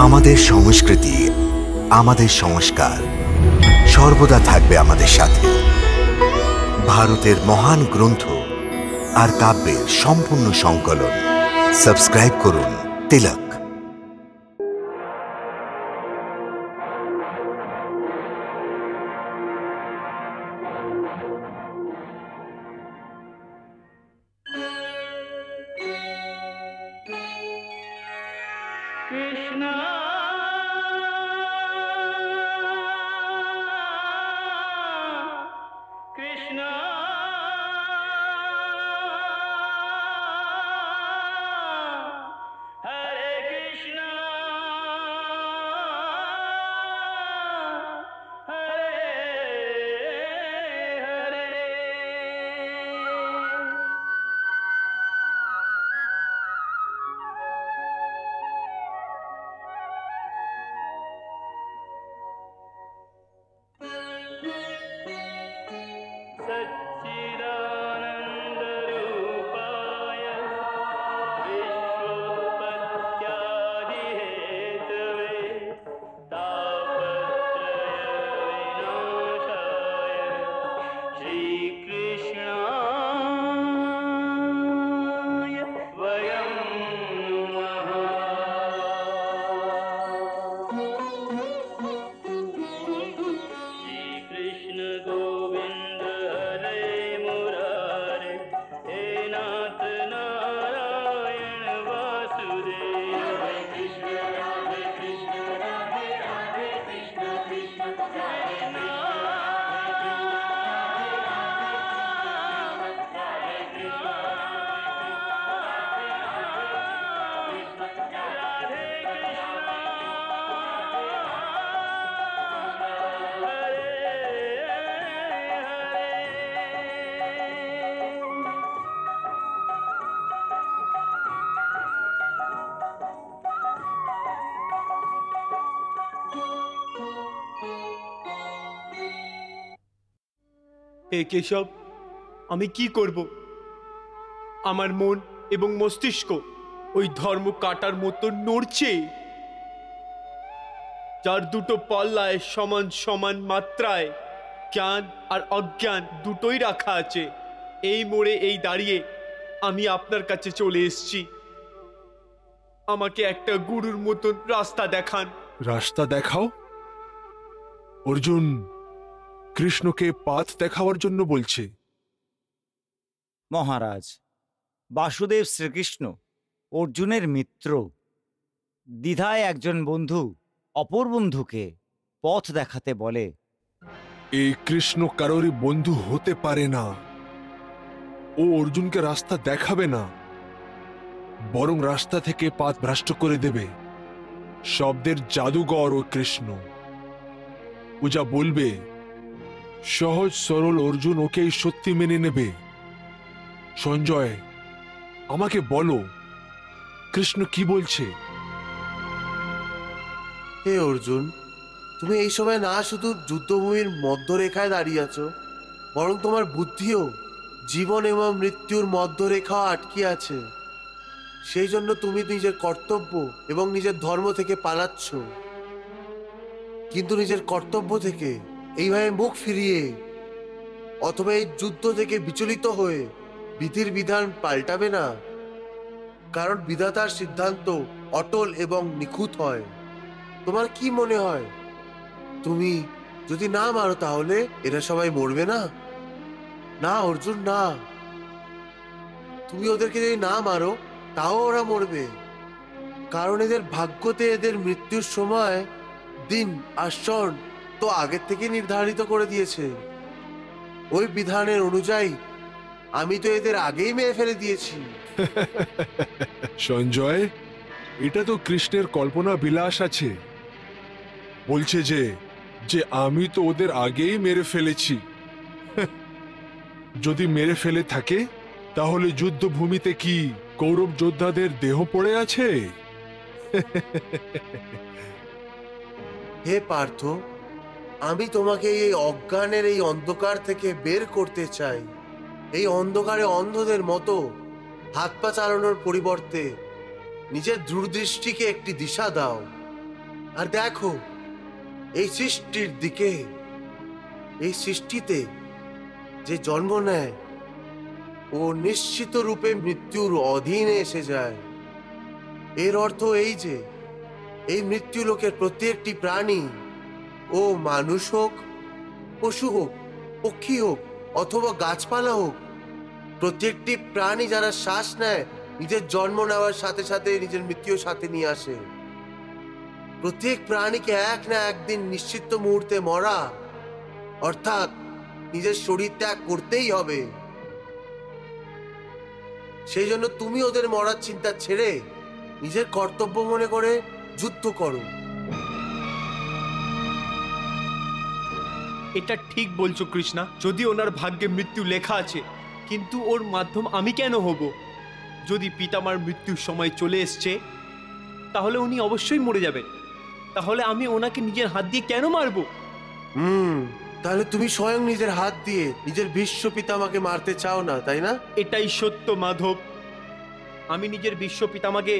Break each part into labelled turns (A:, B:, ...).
A: আমাদের সংস্কৃতি, আমাদের সংস্কার সর্বদা থাকবে আমাদের সাথে। ভারতের মহান গ্রন্থ আর কাব্যের সম্পূর্ণ সংকলন। সাবস্ক্রাইব করুন তিলক।
B: হে কেশব, আমি কি করব? আমার মন এবং মস্তিষ্ক ওই ধর্ম কাটার মতো নড়ছে, যার দুটো পাল্লায় সমান সমান মাত্রায় জ্ঞান আর অজ্ঞান দুটোই রাখা আছে। এই মোড়ে এই দাঁড়িয়ে আমি আপনার কাছে চলে এসেছি। আমাকে একটা গুরুর মতন রাস্তা দেখান।
C: রাস্তা দেখাও? অর্জুন কৃষ্ণকে পথ দেখাবার জন্য বলছে।
D: মহারাজ, বাসুদেব শ্রীকৃষ্ণ অর্জুনের মিত্র। দ্বিধায় একজন বন্ধু অপর বন্ধুকে পথ দেখাতে বলে।
C: এই কৃষ্ণ কারোরই বন্ধু হতে পারে না। ও অর্জুনকে রাস্তা দেখাবে না, বরং রাস্তা থেকে পথ ভ্রষ্ট করে দেবে। শব্দের জাদুঘর ও কৃষ্ণ। ও যা বলবে সহজ সরল অর্জুন ওকেই সত্যি মেনে নেবে। সঞ্জয়, আমাকে বলো কৃষ্ণ কি বলছে?
E: হে অর্জুন, তুমি এই সময় না শুধু যুদ্ধভূমির মধ্যরেখায় দাঁড়িয়ে আছো, বরং তোমার বুদ্ধিও জীবন এবং মৃত্যুর মধ্যরেখা আটকে আছে। সেই জন্য তুমি নিজের কর্তব্য এবং নিজের ধর্ম থেকে পালাচ্ছ। কিন্তু নিজের কর্তব্য থেকে এইভাবে মুখ ফিরিয়ে অথবা এই যুদ্ধ থেকে বিচলিত হয়ে বিধির বিধান পাল্টাবে না, কারণ বিধাতার সিদ্ধান্ত অটল এবং নিখুঁত হয়। তোমার কি মনে হয়, তুমি যদি না মারো তাহলে এরা সবাই মরবে না? না অর্জুন, না। তুমি ওদেরকে যদি না মারো তাও ওরা মরবে, কারণ এদের ভাগ্যতে এদের মৃত্যুর সময়, দিন আর ক্ষণ তো আগের থেকে নির্ধারিত করে দিয়েছে। ওই বিধানের অনুযায়ী আমি তো এদের আগেই মেরে ফেলে দিয়েছি।
C: সঞ্জয়, এটা তো কৃষ্ণের কল্পনা বিলাস আছে। বলছে যে আমি তো ওদের আগেই মেরে ফেলেছি। যদি মেরে ফেলে থাকে তাহলে যুদ্ধভূমিতে কি কৌরব যোদ্ধাদের দেহ পড়ে আছে?
E: হে পার্থ, আমি তোমাকে এই অজ্ঞানের এই অন্ধকার থেকে বের করতে চাই। এই অন্ধকারে অন্ধদের মতো হাত পা চালানোর পরিবর্তে নিজের দূরদৃষ্টিকে একটি দিশা দাও। আর দেখো এই সৃষ্টির দিকে, এই সৃষ্টিতে যে জন্ম নেয় ও নিশ্চিত রূপে মৃত্যুর অধীনে এসে যায়। এর অর্থ এই যে এই মৃত্যু লোকের প্রত্যেকটি প্রাণী, ও মানুষ হোক, পশু হোক, পক্ষী হোক অথবা গাছপালা হোক, প্রত্যেকটি প্রাণী যারা শ্বাস নেয় নিজের জন্ম নেওয়ার সাথে সাথে নিজের মৃত্যুর সাথে নিয়ে আসে। প্রত্যেক প্রাণীকে এক না একদিন নিশ্চিত মুহূর্তে মরা, অর্থাৎ নিজের শরীর ত্যাগ করতেই হবে। সেই জন্য তুমি ওদের মরার চিন্তা ছেড়ে নিজের কর্তব্য মনে করে যুদ্ধ করো।
B: এটা ঠিক বলছো কৃষ্ণা, যদি ওনার ভাগ্যে মৃত্যু লেখা আছে, কিন্তু ওর মাধ্যম আমি কেন হব? যদি পিতামার মৃত্যুর সময় চলে এসছে তাহলে উনি অবশ্যই মরে যাবেন। তাহলে আমি ওনাকে নিজের হাত দিয়ে কেন মারবো?
E: তাহলে তুমি স্বয়ং নিজের হাত দিয়ে নিজের বিশ্ব পিতামাকে মারতে চাও না, তাই না?
B: এটাই সত্য মাধব, আমি নিজের বিশ্ব পিতামাকে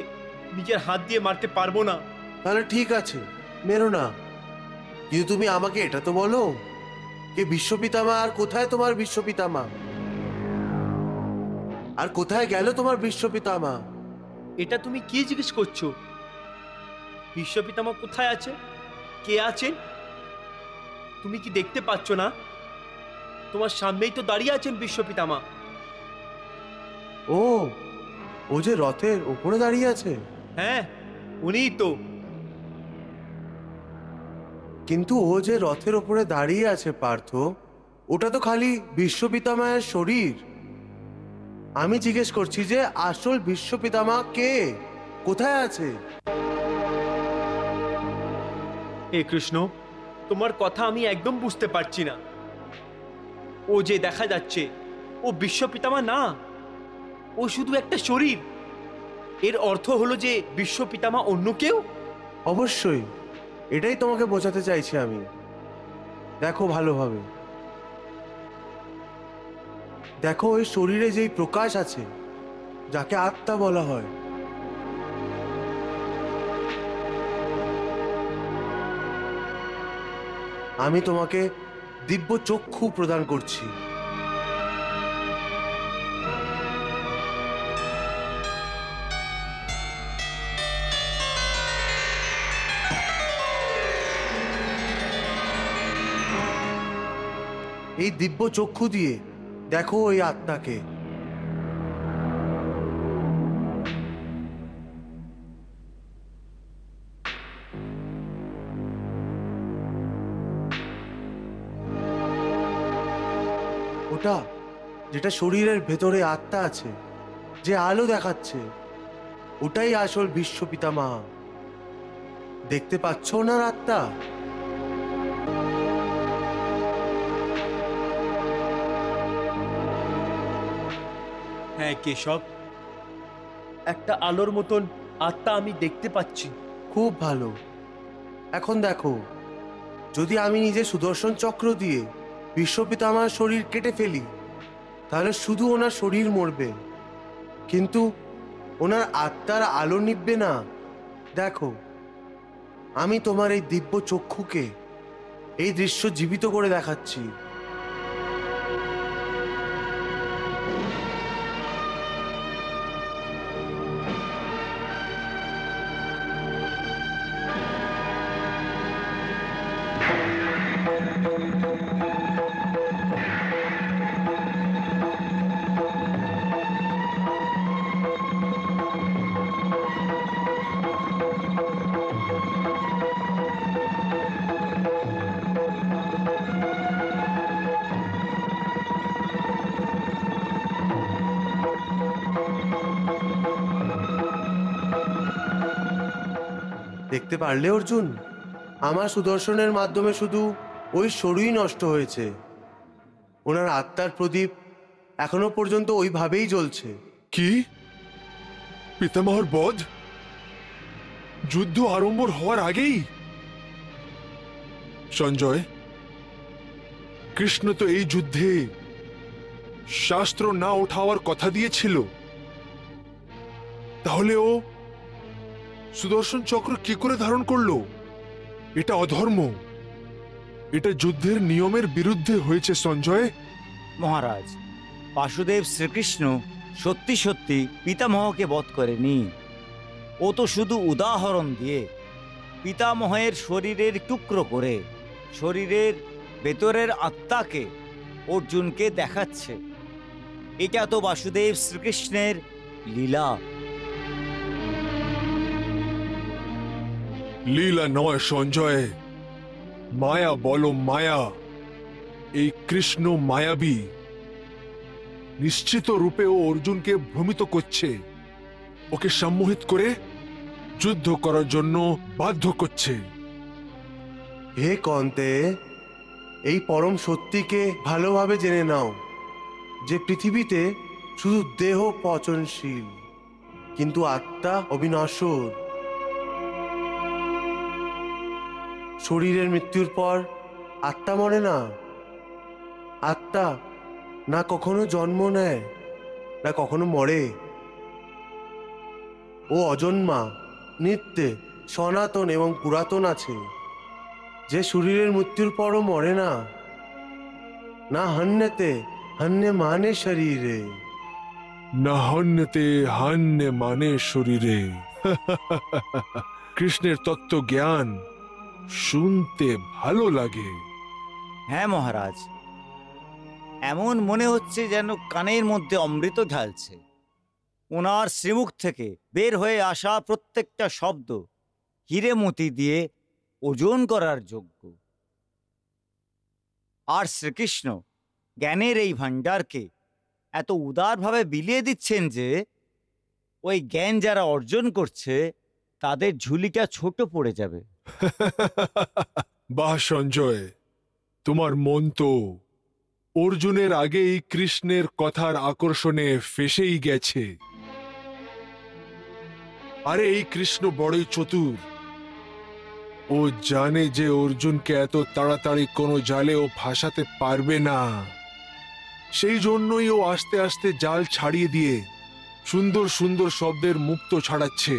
B: নিজের হাত দিয়ে মারতে পারবো না।
E: তাহলে ঠিক আছে, মেরো না। কিন্তু তুমি আমাকে এটা তো বলো, কে বিশ্ব পিতামা আর কোথায় তোমার বিশ্ব পিতামা? আর কোথায় গেল তোমার বিশ্ব পিতামা?
B: এটা তুমি কি জিজ্ঞেস করছো? বিশ্ব পিতামা কোথায় আছে, কে আছেন? তুমি কি দেখতে পাচ্ছ না? তোমার সামনেই তো দাঁড়িয়ে আছেন বিশ্ব পিতামা।
E: ও, ও যে রথের উপরে দাঁড়িয়ে আছে।
B: হ্যাঁ, উনিই তো।
E: কিন্তু ও যে রথের উপরে দাঁড়িয়ে আছে পার্থ, ওটা তো খালি বিশ্ব পিতামায়ের শরীর। আমি জিজ্ঞেস করছি যে আসল বিশ্ব পিতামা কে, কোথায় আছে?
B: হে কৃষ্ণ, তোমার কথা আমি একদম বুঝতে পারছি না। ও যে দেখা যাচ্ছে ও বিশ্ব পিতামা না, ও শুধু একটা শরীর। এর অর্থ হলো যে বিশ্ব পিতামা অন্য কেউ?
E: অবশ্যই, এটাই তোমাকে বোঝাতে চাইছি আমি। দেখো ভালোভাবে, দেখো ওই শরীরে যেই প্রকাশ আছে যাকে আত্মা বলা হয়, আমি তোমাকে দিব্য চক্ষু প্রদান করছি। এই দিব্য চক্ষু দিয়ে দেখো ওই আত্মাকে। ওটা যেটা শরীরের ভেতরে আত্মা আছে, যে আলো দেখাচ্ছে, ওটাই আসল বিশ্ব পিতামা। দেখতে পাচ্ছ ওনার আত্মা?
B: হ্যাঁ কেশব, একটা আলোর মতন আত্মা আমি দেখতে পাচ্ছি।
E: খুব ভালো। এখন দেখো, যদি আমি নিজে সুদর্শন চক্র দিয়ে বিশ্ব পিতামার শরীর কেটে ফেলি, তাহলে শুধু ওনার শরীর মরবে, কিন্তু ওনার আত্মার আলো নিভবে না। দেখো, আমি তোমার এই দিব্য চক্ষুকে এই দৃশ্য জীবিত করে দেখাচ্ছি। দেখতে পারলে অর্জুন, আমার সুদর্শনের মাধ্যমে শুধু ওই শরীর নষ্ট হয়েছে, ওনার আত্মার প্রদীপ এখনো পর্যন্ত ওইভাবেই জ্বলছে।
C: কি? পিতামহর বধ যুদ্ধ আরম্ভ হওয়ার আগেই? সঞ্জয়, কৃষ্ণ তো এই যুদ্ধে শাস্ত্র না ওঠাবার কথা দিয়েছিল, তাহলে ও সুদর্শন চক্র কি করে ধারণ করলো? এটা অধর্ম, এটা যুদ্ধের নিয়মের বিরুদ্ধে হয়েছে সঞ্জয়।
D: মহারাজ, বাসুদেব শ্রীকৃষ্ণ সত্যি সত্যি পিতামহকে বধ করেনি। ও তো শুধু উদাহরণ দিয়ে পিতামহের শরীরের টুকরো করে শরীরের ভেতরের আত্মাকে অর্জুনকে দেখাচ্ছে। এটা তো বাসুদেব শ্রীকৃষ্ণের লীলা।
C: লীলা নয় সঞ্জয়, মায়া বলো মায়া। এই কৃষ্ণ মায়াবী। নিশ্চিত রূপে ও অর্জুনকে ভ্রমিত করছে, ওকে সম্মোহিত করে যুদ্ধ করার জন্য বাধ্য করছে।
E: হে কন্তে, এই পরম সত্যিকে ভালোভাবে জেনে নাও যে পৃথিবীতে শুধু দেহ পচনশীল, কিন্তু আত্মা অবিনশ্বর। শরীরের মৃত্যুর পর আত্মা মরে না। আত্মা না কখনো জন্ম নেয়, না কখনো মরে। ও অজন্মা, নিত্যে, সনাতন এবং পুরাতন আছে, যে শরীরের মৃত্যুর পরও মরে না। না হন্যতে হন্যে মানে শরীরে।
C: না হন্যতে হান্যে মানে শরীরে। কৃষ্ণের তত্ত্ব জ্ঞান শুনতে ভালো লাগে।
D: হ্যাঁ মহারাজ, এমন মনে হচ্ছে যেন কানের মধ্যে অমৃত ঢালছে। ওনার শ্রীমুখ থেকে বের হয়ে আসা প্রত্যেকটা শব্দ হিরে মতি দিয়ে ওজন করার যোগ্য। আর শ্রীকৃষ্ণ জ্ঞানের এই ভাণ্ডারকে এত উদারভাবে বিলিয়ে দিচ্ছেন যে ওই জ্ঞান যারা অর্জন করছে তাদের ঝুলিটা ছোট পড়ে যাবে।
C: বাহ সঞ্জয়, তোমার মন তো অর্জুনের আগেই কৃষ্ণের কথার আকর্ষণে ফেসেই গেছে। আরে এই কৃষ্ণ বড়ই চতুর। ও জানে যে অর্জুনকে এত তাড়াতাড়ি কোনো জালে ও ফাঁসাতে পারবে না। সেই জন্যই ও আস্তে আস্তে জাল ছাড়িয়ে দিয়ে সুন্দর সুন্দর শব্দের মুক্ত ছাড়াচ্ছে,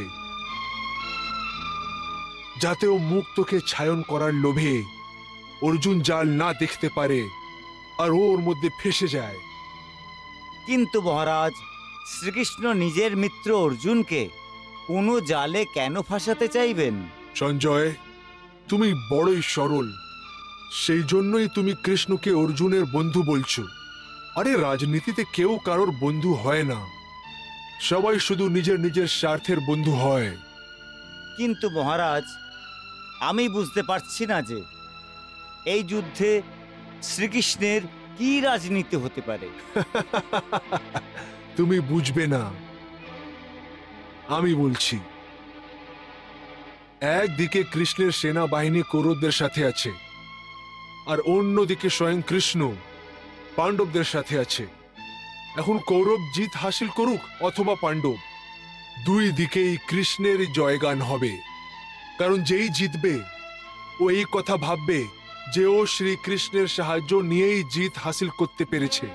C: যাতে ও মুক্তকে ছায়ন করার লোভে অর্জুন জাল না দেখতে পারে আর ওর মধ্যে ফেসে যায়।
D: কিন্তু মহারাজ, শ্রীকৃষ্ণ নিজের মিত্র অর্জুনকে কোনো জালে কেন ফাঁসাতে চাইবেন?
C: সঞ্জয়, তুমি বড়ই সরল, সেই জন্যই তুমি কৃষ্ণকে অর্জুনের বন্ধু বলছো। আরে রাজনীতিতে কেউ কারোর বন্ধু হয় না, সবাই শুধু নিজের নিজের স্বার্থের বন্ধু হয়।
D: কিন্তু মহারাজ, আমি বুঝতে পারছি না যে এই যুদ্ধে শ্রীকৃষ্ণের কি রাজনীতি হতে পারে।
C: তুমি বুঝবে না, আমি বলছি। একদিকে কৃষ্ণের সেনাবাহিনী কৌরবদের সাথে আছে, আর অন্যদিকে স্বয়ং কৃষ্ণ পাণ্ডবদের সাথে আছে। এখন কৌরব জিত হাসিল করুক অথবা পাণ্ডব, দুই দিকেই কৃষ্ণের জয়গান হবে। কারণ যেই জিতবে ও এই কথা ভাববে যে ও শ্রীকৃষ্ণের সাহায্য নিয়েই জিত হাসিল করতে পেরেছে।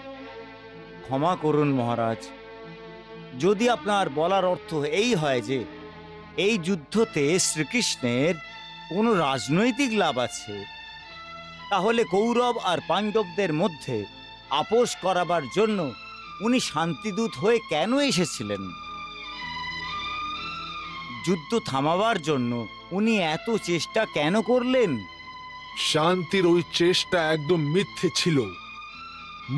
D: ক্ষমা করুন মহারাজ, যদি আপনার বলার অর্থ এই হয় যে এই যুদ্ধতে শ্রীকৃষ্ণের কোনো রাজনৈতিক লাভ আছে, তাহলে কৌরব আর পাণ্ডবদের মধ্যে আপোষ করাবার জন্য উনি শান্তিদূত হয়ে কেন এসেছিলেন? যুদ্ধ থামাবার জন্য উনি এত চেষ্টা কেন করলেন?
C: শান্তির ওই চেষ্টা একদম মিথ্যে ছিল।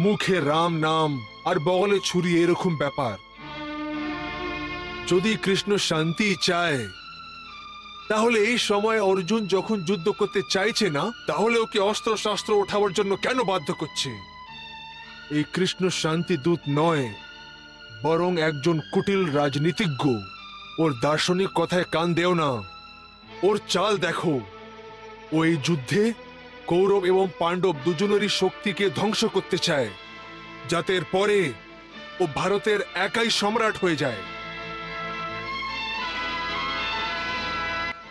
C: মুখে রাম নাম আর বগলে ছুরি, এরকম ব্যাপার। যদি কৃষ্ণ শান্তি চায়, তাহলে এই সময় অর্জুন যখন যুদ্ধ করতে চাইছে না, তাহলে ওকে অস্ত্র শস্ত্র ওঠাবার জন্য কেন বাধ্য করছে? এই কৃষ্ণ শান্তি দূত নয়, বরং একজন কুটিল রাজনীতিজ্ঞ। ওর দার্শনিক কথায় কান দেও না, ওর চাল দেখো। ও এই যুদ্ধে কৌরব এবং পাণ্ডব দুজনেরই শক্তিকে ধ্বংস করতে চায়, যাতে এর পরে ও ভারতের একাই সম্রাট হয়ে যায়।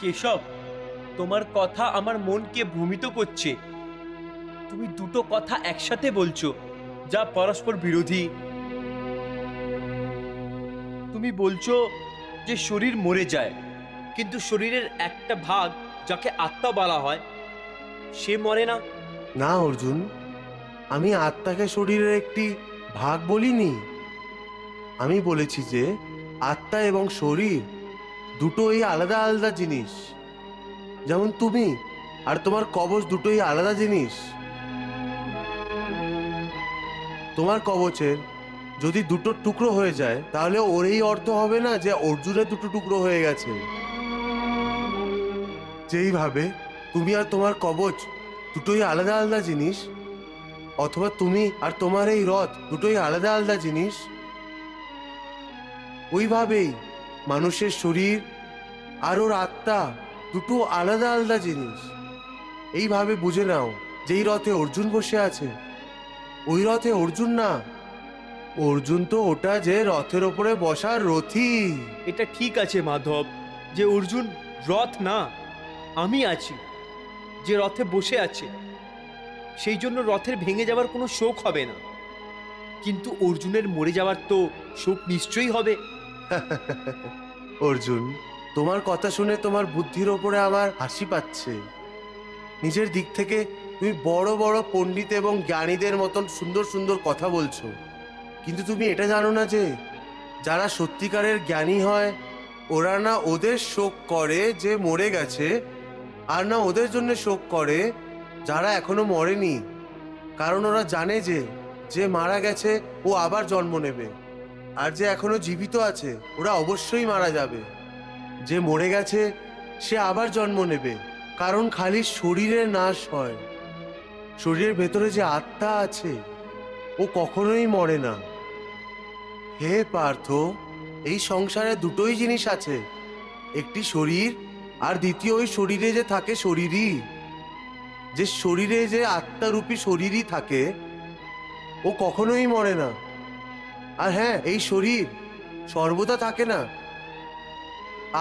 B: কেশব, তোমার কথা আমার মনকে ভ্রমিত করছে। তুমি দুটো কথা একসাথে বলছো যা পরস্পর বিরোধী। তুমি বলছো যে শরীর মরে যায়, কিন্তু শরীরের একটা ভাগ যাকে আত্মা বলা হয় সে মরে না?
E: না অর্জুন, আমি আত্মাকে শরীরের একটি ভাগ বলিনি। আমি বলেছি যে আত্মা এবং শরীর দুটোই আলাদা আলাদা জিনিস। যেমন তুমি আর তোমার কবচ দুটোই আলাদা জিনিস। তোমার কবচের যদি দুটো টুকরো হয়ে যায় তাহলে ওর এই অর্থ হবে না যে অর্জুনের দুটো টুকরো হয়ে গেছে। যেইভাবে তুমি আর তোমার কবচ দুটোই আলাদা আলাদা জিনিস, অথবা তুমি আর তোমার এই রথ দুটোই আলাদা আলাদা জিনিস, ওইভাবেই মানুষের শরীর আর ওর আত্মা দুটো আলাদা আলাদা জিনিস। এইভাবে বুঝে নাও, যেই রথে অর্জুন বসে আছে ওই রথে অর্জুন না, অর্জুন তো ওটা যে রথের ওপরে বসার রথী।
B: এটা ঠিক আছে মাধব যে অর্জুন রথ না, আমি আছি যে রথে বসে আছে, সেই জন্য রথের ভেঙে যাওয়ার কোনো শোক হবে না। কিন্তু অর্জুনের মরে যাওয়ার তো শোক নিশ্চয়ই হবে।
E: অর্জুন, তোমার কথা শুনে তোমার বুদ্ধির ওপরে আমার হাসি পাচ্ছে। নিজের দিক থেকে তুমি বড় বড় পণ্ডিত এবং জ্ঞানীদের মতন সুন্দর সুন্দর কথা বলছো, কিন্তু তুমি এটা জানো না যে যারা সত্যিকারের জ্ঞানী হয় ওরা না ওদের শোক করে যে মরে গেছে, আর না ওদের জন্য শোক করে যারা এখনো মরেনি। কারণ ওরা জানে যে যে মারা গেছে ও আবার জন্ম নেবে, আর যে এখনো জীবিত আছে ওরা অবশ্যই মারা যাবে। যে মরে গেছে সে আবার জন্ম নেবে, কারণ খালি শরীরের নাশ হয়, শরীরের ভেতরে যে আত্মা আছে ও কখনোই মরে না। হে পার্থ, এই সংসারে দুটোই জিনিস আছে, একটি শরীর আর দ্বিতীয় ওই শরীরে যে থাকে শরীরই। যে শরীরে যে আত্মারূপী শরীরই থাকে ও কখনোই মরে না। আর হ্যাঁ, এই শরীর সর্বদা থাকে না।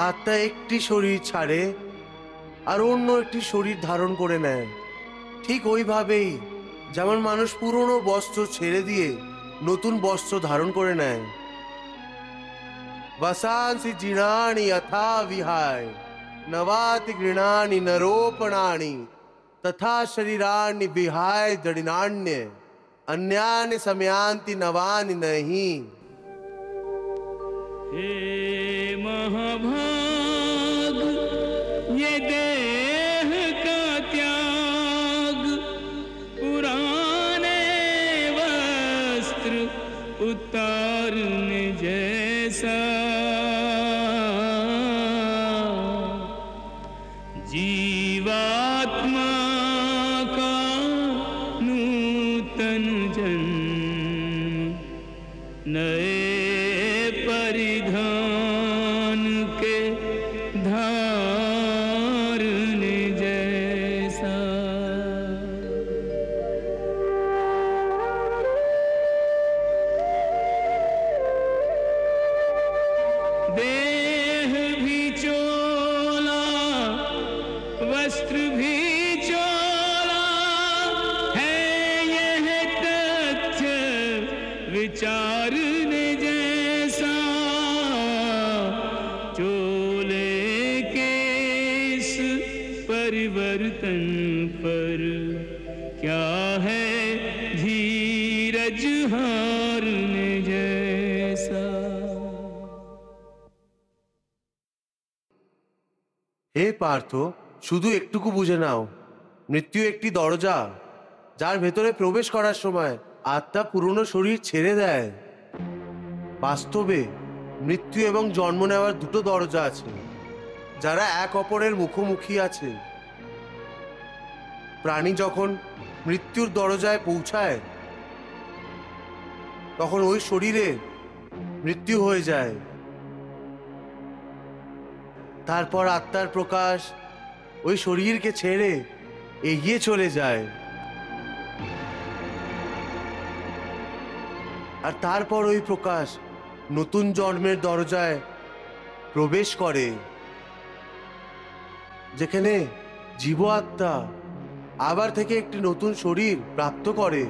E: আত্মা একটি শরীর ছাড়ে আর অন্য একটি শরীর ধারণ করে নেয়। ঠিক ওইভাবেই যেমন মানুষ পুরনো বস্ত্র ছেড়ে দিয়ে নতুন বস্ত্র ধারণ করে নেয়। वसांसि जीर्णानि यथा विहाय नवाति गृणानि नरोपणानि तथा शरीराणि विहाय दृढिनान्य अन्यानि समयान्ति नवानि नहीं।
F: हे महाभाग, ये देह का त्याग पुराने वस्त्र उतारने जैसा, जीवात्मा का नूतन जन्म नए परिधान के धारने जैसा। देह भी चोला वस्त्र भी चोला है, यह तथ्य विचारने जैसा। चोले के इस परिवर्तन पर क्या है धीरज हारने जैसा।
E: হে পার্থ, শুধু একটুকু বুঝে নাও, মৃত্যু একটি দরজা যার ভেতরে প্রবেশ করার সময় আত্মা পুরনো শরীর ছেড়ে দেয়। বাস্তবে মৃত্যু এবং জন্ম নেওয়ার দুটো দরজা আছে, যারা এক অপরের মুখোমুখি আছে। প্রাণী যখন মৃত্যুর দরজায় পৌঁছায় তখন ওই শরীরে মৃত্যু হয়ে যায়। তারপর আত্মার প্রকাশ ওই শরীরকে ছেড়ে এগিয়ে চলে যায়, আর তারপর ওই প্রকাশ নতুন জন্মের দরজায় প্রবেশ করে, যেখানে জীব আত্মা আবার থেকে একটি নতুন শরীর প্রাপ্ত করে।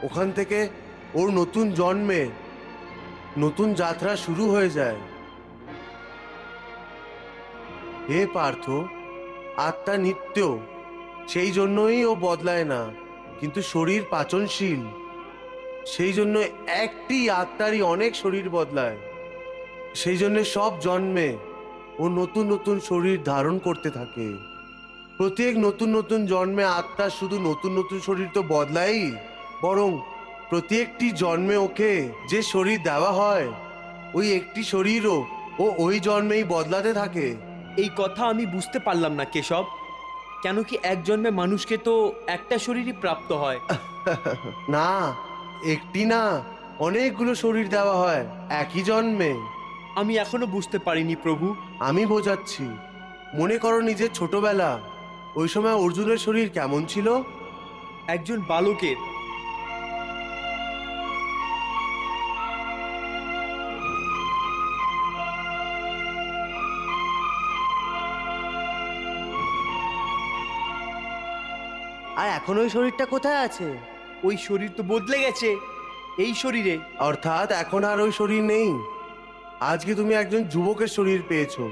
E: ওখান থেকে ওর নতুন জন্মে নতুন যাত্রা শুরু হয়ে যায়। হে পার্থ, আত্মা নিত্য, সেই জন্যই ও বদলায় না, কিন্তু শরীর পাচনশীল, সেই জন্য একটি আত্মারই অনেক শরীর বদলায়। সেই জন্য সব জন্মে ও নতুন নতুন শরীর ধারণ করতে থাকে। প্রত্যেক নতুন নতুন জন্মে আত্মা শুধু নতুন নতুন শরীর তো বদলায়ই, বরং প্রত্যেকটি জন্মে ওকে যে শরীর দেওয়া হয় ওই একটি শরীরও ও ওই জন্মেই বদলাতে থাকে।
B: এই কথা আমি বুঝতে পারলাম না কেশব, কেন কি এক জন্মে মানুষকে তো একটা শরীরই প্রাপ্ত হয়?
E: না, একটি না, অনেকগুলো শরীর দেওয়া হয় একই জন্মে।
B: আমি এখনো বুঝতে পারিনি প্রভু।
E: আমি বোঝাচ্ছি। মনে করো নিজের ছোটবেলা, ওই সময় অর্জুনের শরীর কেমন ছিল?
B: একজন বালকের।
E: আর এখন ওই শরীরটা কোথায় আছে?
B: ওই শরীর তো বদলে গেছে এই শরীরে।
E: অর্থাৎ এখন আর ওই শরীর নেই। আজকে তুমি একজন যুবকের শরীর পেয়েছো।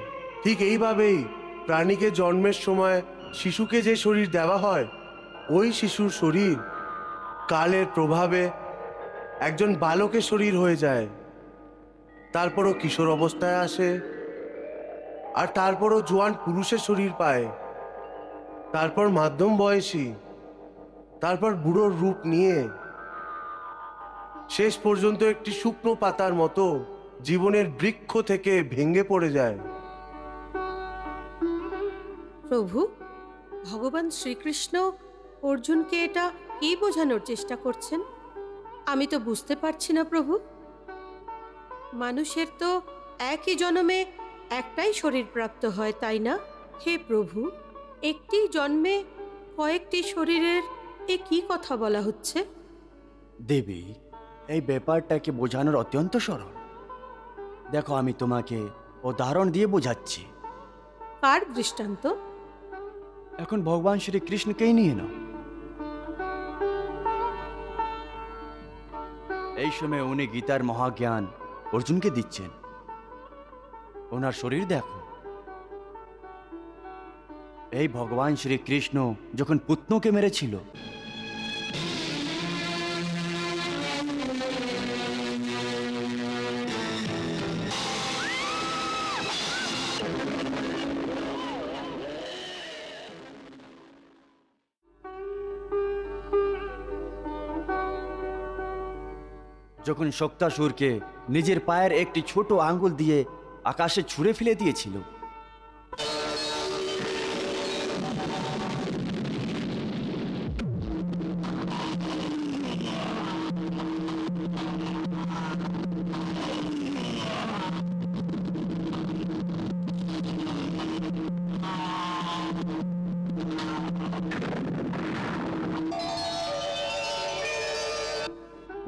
E: ঠিক এইভাবেই প্রাণীকে জন্মের সময় শিশুকে যে শরীর দেওয়া হয়, ওই শিশুর শরীর কালের প্রভাবে একজন বালকের শরীর হয়ে যায়। তারপরও কিশোর অবস্থায় আসে, আর তারপরও জোয়ান পুরুষের শরীর পায়, তারপর মাধ্যম বয়সী, তারপর বুড়োর রূপ নিয়ে শেষ পর্যন্ত একটি শুকনো পাতার মতো জীবনের বৃক্ষ থেকে ভেঙে পড়ে যায়।
G: প্রভু, ভগবান শ্রীকৃষ্ণ অর্জুনকে এটা কি বোঝানোর চেষ্টা করছেন? আমি তো বুঝতে পারছি না প্রভু। মানুষের তো একই জন্মে একটাই শরীর প্রাপ্ত হয়, তাই না? হে প্রভু, একটি জন্মে কয়েকটি শরীরের এ কি কথা বলা হচ্ছে?
H: দেবী, এই ব্যাপারটাকে বোঝানোর অত্যন্ত সরল। দেখো, আমি তোমাকে উদাহরণ দিয়ে বোঝাচ্ছি।
G: কার দৃষ্টান্ত?
H: এখন ভগবান শ্রীকৃষ্ণকেই নিয়ে নাও। এই সময় উনি গীতার মহাজ্ঞান অর্জুনকে দিচ্ছেন। ওনার শরীর দেখো। এই ভগবান শ্রীকৃষ্ণ যখন পুতনাকে মেরেছিল, যখন শক্তাসুরকে নিজের পায়ের একটি ছোট আঙ্গুল দিয়ে আকাশে ছুঁড়ে ফেলে দিয়েছিল,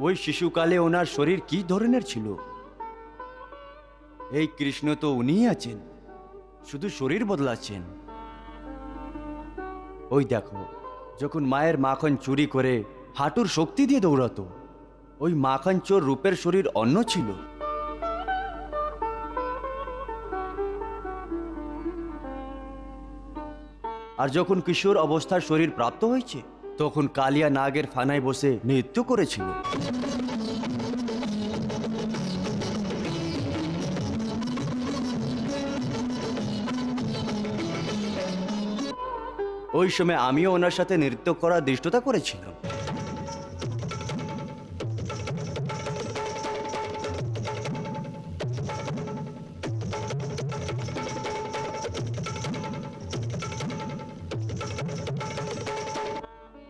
H: ওই শিশুকালে ওনার শরীর কি ধরনের ছিল? এই কৃষ্ণ তো উনিই আছেন, শুধু শরীর বদলাচ্ছেন। ওই দেখো, যখন মায়ের মাখন চুরি করে হাঁটুর শক্তি দিয়ে দৌড়াতো, ওই মাখন চোর রূপের শরীর অন্য ছিল। আর যখন কিশোর অবস্থার শরীর প্রাপ্ত হয়েছে, তখন কালিয়া নাগের ফানায় বসে নৃত্য করেছিল। ওই সময় আমিও ওনার সাথে নৃত্য করার দৃষ্টতা করেছিলাম।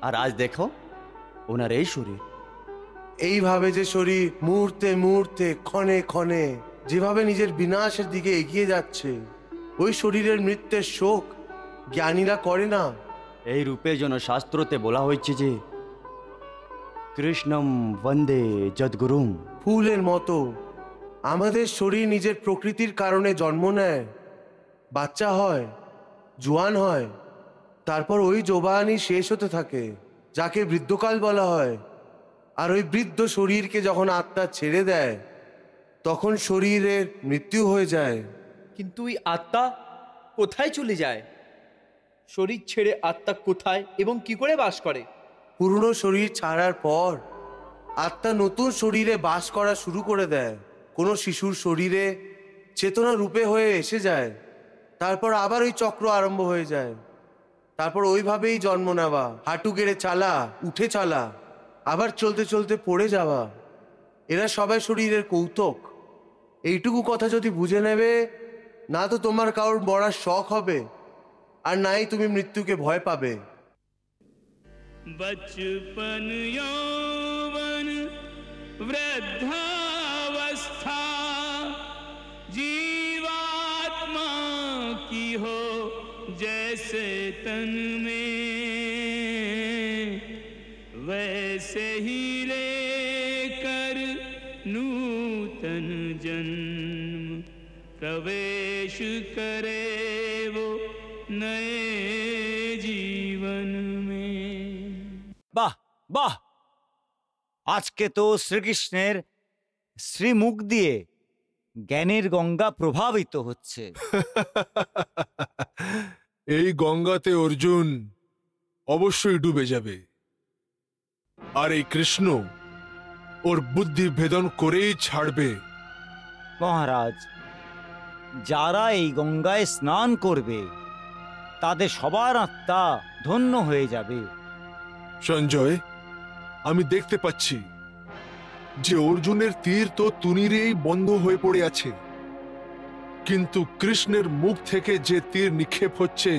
H: আর আজ দেখো ওনার এই শরীর।
E: এইভাবে যে শরীর মুহূর্তে মুহূর্তে ক্ষণে ক্ষণে যেভাবে নিজের বিনাশের দিকে এগিয়ে যাচ্ছে, ওই শরীরের মৃত্যুর শোক জ্ঞানীরা করে না।
H: এই রূপের জন্য শাস্ত্রতে বলা হয়েছে যে কৃষ্ণম বন্দে যদ্গুরুং।
E: ফুলের মতো আমাদের শরীর নিজের প্রকৃতির কারণে জন্ম নেয়, বাচ্চা হয়, জোয়ান হয়, তারপর ওই জোবানি শেষ হতে থাকে, যাকে বৃদ্ধকাল বলা হয়। আর ওই বৃদ্ধ শরীরকে যখন আত্মা ছেড়ে দেয়, তখন শরীরের মৃত্যু হয়ে যায়।
B: কিন্তু ওই আত্মা কোথায় চলে যায়? শরীর ছেড়ে আত্মা কোথায় এবং কি করে বাস করে?
E: পুরনো শরীর ছাড়ার পর আত্মা নতুন শরীরে বাস করা শুরু করে দেয়। কোনো শিশুর শরীরে চেতনা রূপে হয়ে এসে যায়, তারপর আবার ওই চক্র আরম্ভ হয়ে যায়। তারপর ওইভাবেই জন্ম নেওয়া, হাঁটু গেড়ে চালা, উঠে চলা, আবার চলতে চলতে পড়ে যাওয়া, এরা সবাই শরীরের কৌতুক। এইটুকু কথা যদি বুঝে নেবে, না তো তোমার কারোর মরার শখ হবে, আর নাই তুমি মৃত্যুকে ভয় পাবে।
F: बचपन यौवन वृद्धावस्था जीवात्मा की हो जैसे तन में, वैसे ही लेकर नूतन जन्म प्रवेश करे वो नए जीवन में।
D: বাহ বাহ, আজকে তো শ্রীকৃষ্ণের শ্রীমুখ দিয়ে জ্ঞানের গঙ্গা প্রভাবিত হচ্ছে।
C: এই গঙ্গাতে অর্জুন অবশ্যই ডুবে যাবে, আর এই কৃষ্ণ ওর বুদ্ধি ভেদন করেই ছাড়বে।
D: মহারাজ, যারা এই গঙ্গায় স্নান করবে তাদের সবার আত্মা ধন্য হয়ে যাবে।
C: সঞ্জয়, আমি দেখতে পাচ্ছি যে অর্জুনের তীর তো তুনিরেই বন্ধ হয়ে পড়ে আছে, কিন্তু কৃষ্ণের মুখ থেকে যে তীর নিক্ষেপ হচ্ছে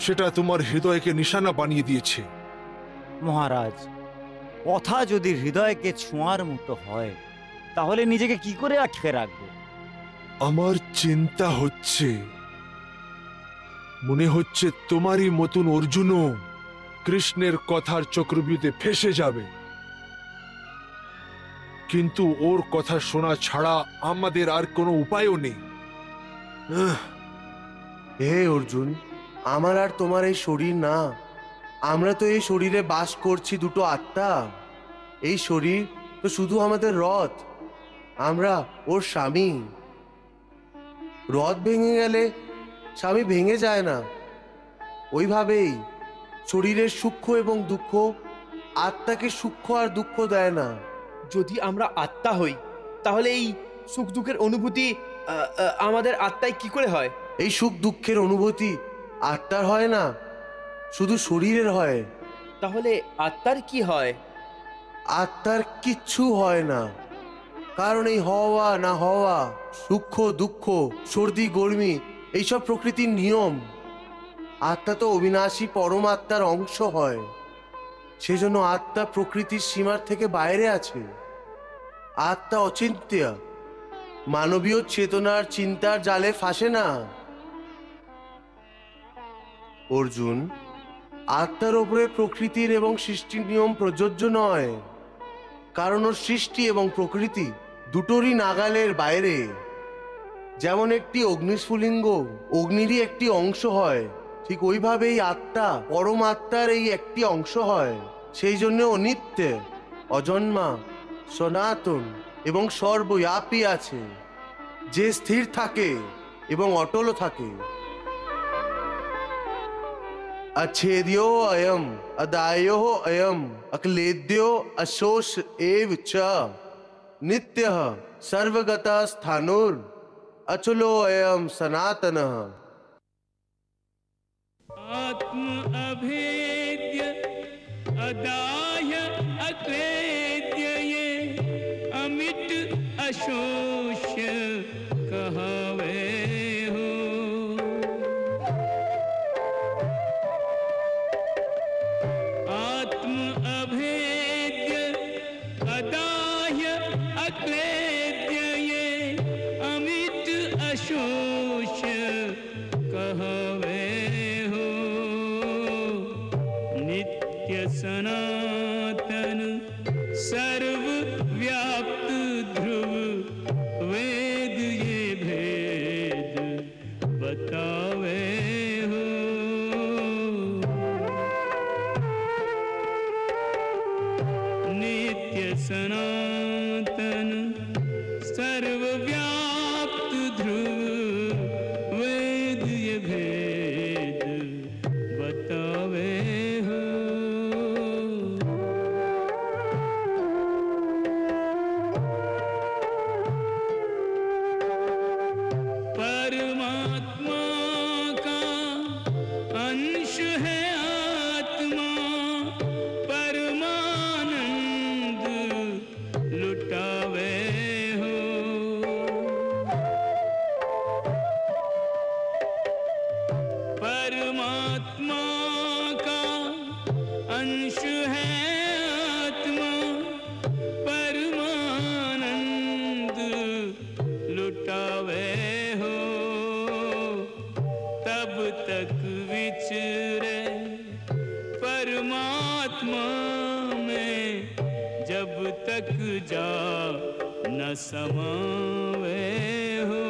C: সেটা তোমার হৃদয়কে নিশানা বানিয়ে দিয়েছে।
D: মহারাজ, কথা যদি হৃদয়কে ছোঁয়ার মতো হয় তাহলে নিজেকে কি করে আটকে রাখবো?
C: আমার চিন্তা হচ্ছে, মনে হচ্ছে তোমারই মতন অর্জুনও কৃষ্ণের কথার চক্রবৃদ্ধে ফেসে যাবে, কিন্তু ওর কথা শোনা ছাড়া আমাদের আর কোনো উপায়ও নেই।
E: হে অর্জুন, আমার আর তোমার এই শরীর না, আমরা তো এই শরীরে বাস করছি দুটো আত্মা। এই শরীর তো শুধু আমাদের রথ, আমরা ওর স্বামী। রথ ভেঙে গেলে স্বামী ভেঙে যায় না, ওইভাবেই শরীরের সূক্ষ্ম এবং দুঃখ আত্মাকে সূক্ষ্ম আর দুঃখ দেয় না।
B: যদি আমরা আত্মা হই তাহলে এই সুখ দুঃখের অনুভূতি আমাদের আত্মায় কি করে হয়?
E: এই সুখ দুঃখের অনুভূতি আত্মার হয় না, শুধু শরীরের হয়।
B: তাহলে আত্মার কি হয়?
E: আত্মার কিচ্ছু হয় না, কারণ এই হওয়া না হওয়া, সুখ দুঃখ, সর্দি গরমি, এইসব প্রকৃতির নিয়ম। আত্মা তো অবিনাশী পরমাত্মার অংশ হয়, সেজন্য আত্মা প্রকৃতির সীমার থেকে বাইরে আছে। আত্মা অচিন্ত্য, মানবীয় চেতনার চিন্তার জালে ফাঁসে না। অর্জুন, আত্মার ওপরে প্রকৃতির এবং সৃষ্টির নিয়ম প্রযোজ্য নয়, কারণ ওর সৃষ্টি এবং প্রকৃতি দুটোরই নাগালের বাইরে। যেমন একটি অগ্নিস্ফুলিঙ্গ অগ্নিরই একটি অংশ হয়, ঠিক ওইভাবেই আত্মা পরমাত্মার এই একটি অংশ হয়। সেই জন্য অনিত্য, অজন্মা, সনাতন এবং সর্বব্যাপী আছে, যে স্থির থাকে এবং অটলও থাকে। अच्छेद्यो अयम अदायो अयम अक्लेद्यो अशोष एव च नित्यः सर्वगतः स्थाणुर अचलो अयम सनातनः।
F: आत्म अभेद्य अदाय अक्लेद्य ये अमिट अशोष्य कहावे हो। आत्म अभेद्य अदाय अक्लेद्य ये अमिट अशोष्य कहावे हो। नित्य सनातन सर्वव्याप्त ध्रुव वेद ये भेद बतावे हो। नित्य सनातन सर्वव्याप्त ध्रुव वेद ये भेद बतावे हो। परमात्मा का अंश है आत्मा, परमानंद लुटावे हो। परमात्मा का अंश है आत्मा, परमानंद लुटावे हो। तब तक विचरे परमात्मा में, जब तक जा न समावे हो।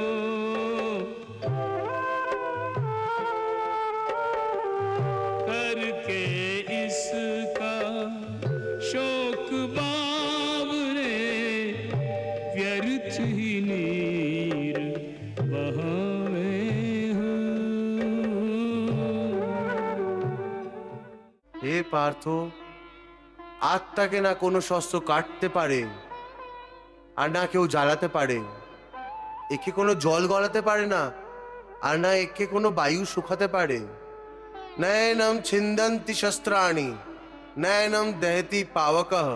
F: करके इसका शोक बावरे, व्यर्थ ही नीर बहावे हो।
E: হে পার্থ, আত্মাকে না কোনো শস্ত্র কাটতে পারে, আর না কেউ জ্বালাতে পারে। একে কোনো জল গলাতে পারে না, আর না একে কোনো বায়ু শুকাতে পারে। নয়নম ছিন্দন্তি শস্ত্রাণি, নয়নম দহতি পাবকঃ,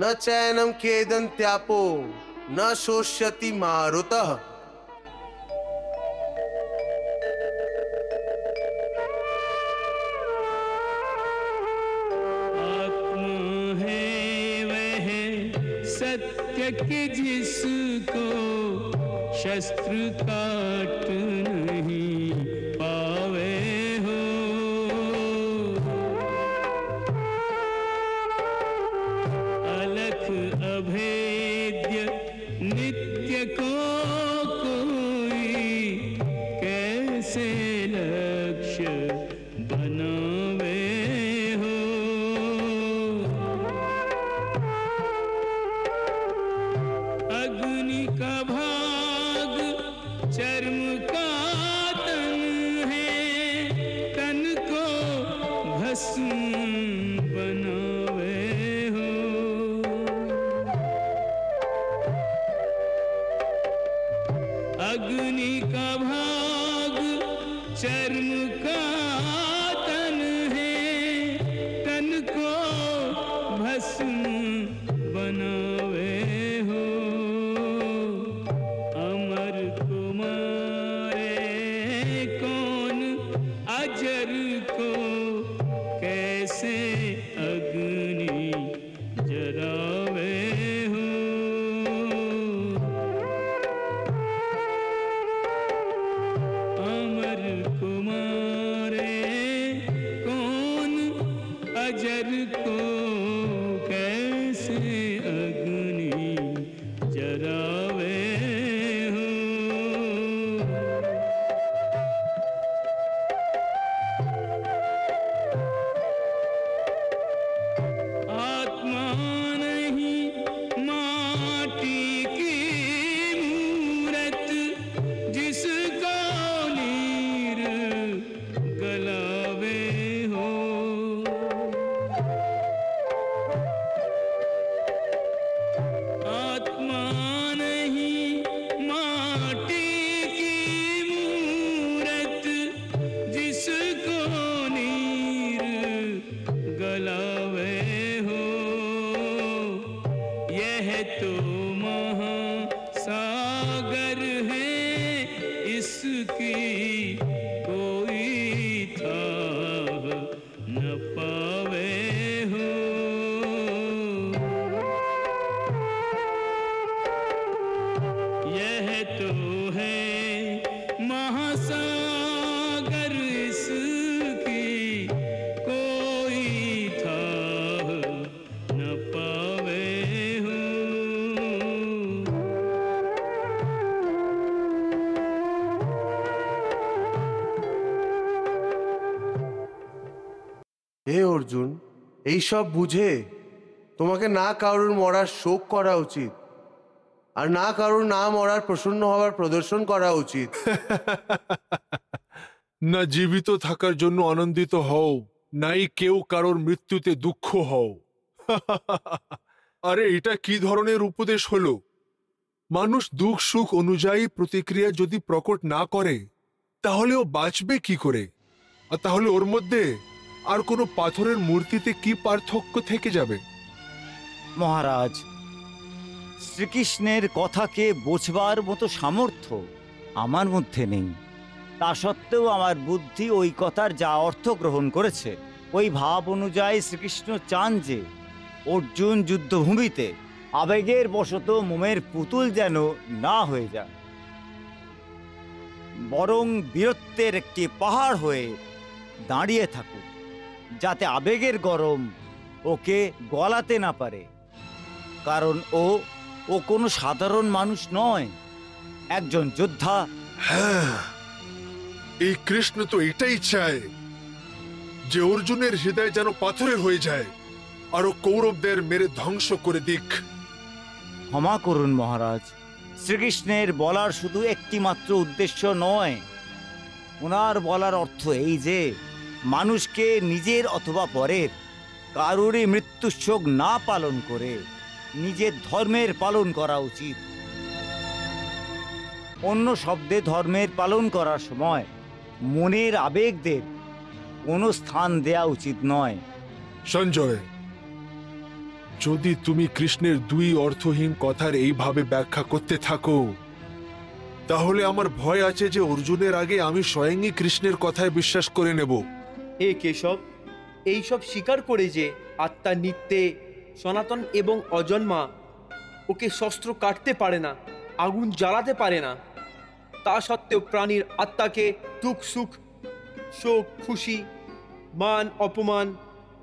E: ন চৈনম খেদন্ত্যাপো, ন শোষ্যতি মারুতঃ।
F: आत्मा है वह सत्य कि जिसको शस्त्र काट नहीं पावे हो। अलख अभेद्य नित्य को कोई कैसे लक्ष्य बनावे हो। अग्नि का भाग चर्म का तन है, तन को भस्म बनावे हो। अग्नि का भाग चर्म का तन है, तन को भस्म बनावे हो। अमर कुमारे कौन अजर को कैसे अग्नि जरावे हो। अमर कुमारे कौन अजर को कैसे अग्नि जरावे हो। आत्मा नहीं माटी की मूरत, जिसको नीर गलावे हो। आत्मा नहीं माटी की मूरत, जिसको नीर गलावे हो। यह तो महासागर है, इसकी कोई थाह न पावे हो। यह तो है महासागर, इसकी कोई थाह न पावे हो।
E: হে অর্জুন, এইসব বুঝে তোমাকে না কারোর মরার শোক করা উচিত। আর না কারোর না মরার প্রসন্ন হওয়ার প্রদর্শন করা উচিত।
C: না জীবিত থাকার জন্য আনন্দিত হও, নাই কেউ কারোর মৃত্যুতে দুঃখ হও। আরে এটা কি ধরনের উপদেশ হলো? মানুষ দুঃখ সুখ অনুযায়ী প্রতিক্রিয়া যদি প্রকট না করে তাহলে ও বাঁচবে কি করে? আর তাহলে ওর মধ্যে আর কোনো পাথরের মূর্তিতে কি পার্থক্য থেকে যাবে?
D: মহারাজ, শ্রীকৃষ্ণের কথাকে বোঝবার মতো সামর্থ্য আমার মধ্যে নেই। তা সত্ত্বেও আমার বুদ্ধি ওই কথার যা অর্থ গ্রহণ করেছে, ওই ভাব অনুযায়ী শ্রীকৃষ্ণ চান যে অর্জুন যুদ্ধভূমিতে আবেগের বশত মোমের পুতুল যেন না হয়ে যায়, বরং বীরত্বের একটি পাহাড় হয়ে দাঁড়িয়ে থাকুক, যাতে আবেগের গরম ওকে গলাতে না পারে। কারণ ও কোনো সাধারণ মানুষ নয়, একজন যোদ্ধা।
C: হ্যাঁ, এই কৃষ্ণ তো এটাই চায় যে অর্জুনের হৃদয় যেন পাথরের হয়ে যায় আর ও কৌরবদের মেরে ধ্বংস করে দিক।
D: ক্ষমা করুন মহারাজ, শ্রীকৃষ্ণের বলার শুধু একটি মাত্র উদ্দেশ্য নয়। ওনার বলার অর্থ এই যে মানুষকে নিজের অথবা পরের কারোরই মৃত্যুর শোক না পালন করে নিজের ধর্মের পালন করা উচিত। অন্য শব্দে ধর্মের পালন করার সময় মনের আবেগদের কোনো স্থান দেয়া উচিত নয়।
C: সঞ্জয়, যদি তুমি কৃষ্ণের দুই অর্থহীন কথার এইভাবে ব্যাখ্যা করতে থাকো তাহলে আমার ভয় আছে যে অর্জুনের আগে আমি স্বয়ংই কৃষ্ণের কথায় বিশ্বাস করে নেব।
B: হে কেশব, এইসব স্বীকার করে যে আত্মা নিত্যে সনাতন এবং অজন্মা, ওকে শস্ত্র কাটতে পারে না, আগুন জ্বালাতে পারে না, তা সত্ত্বেও প্রাণীর আত্মাকে দুঃখ সুখ, শোক খুশি, মান অপমান,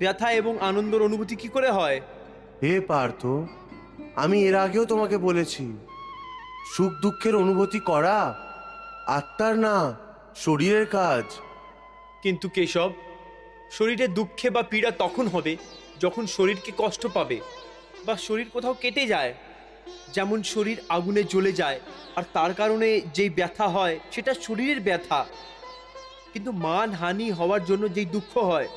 B: ব্যথা এবং আনন্দের অনুভূতি কি করে হয়?
E: হে পার্থ, আমি এর আগেও তোমাকে বলেছি, সুখ দুঃখের অনুভূতি করা আত্মার না, শরীরের কাজ।
B: কিন্তু কেশব, শরীরে দুঃখে বা পীড়া তখন হবে যখন শরীরকে কষ্ট পাবে বা শরীর কোথাও কেটে যায়। যেমন শরীর আগুনে জ্বলে যায় আর তার কারণে যেই ব্যথা হয় সেটা শরীরের ব্যথা। কিন্তু মান হানি হওয়ার জন্য যেই দুঃখ হয়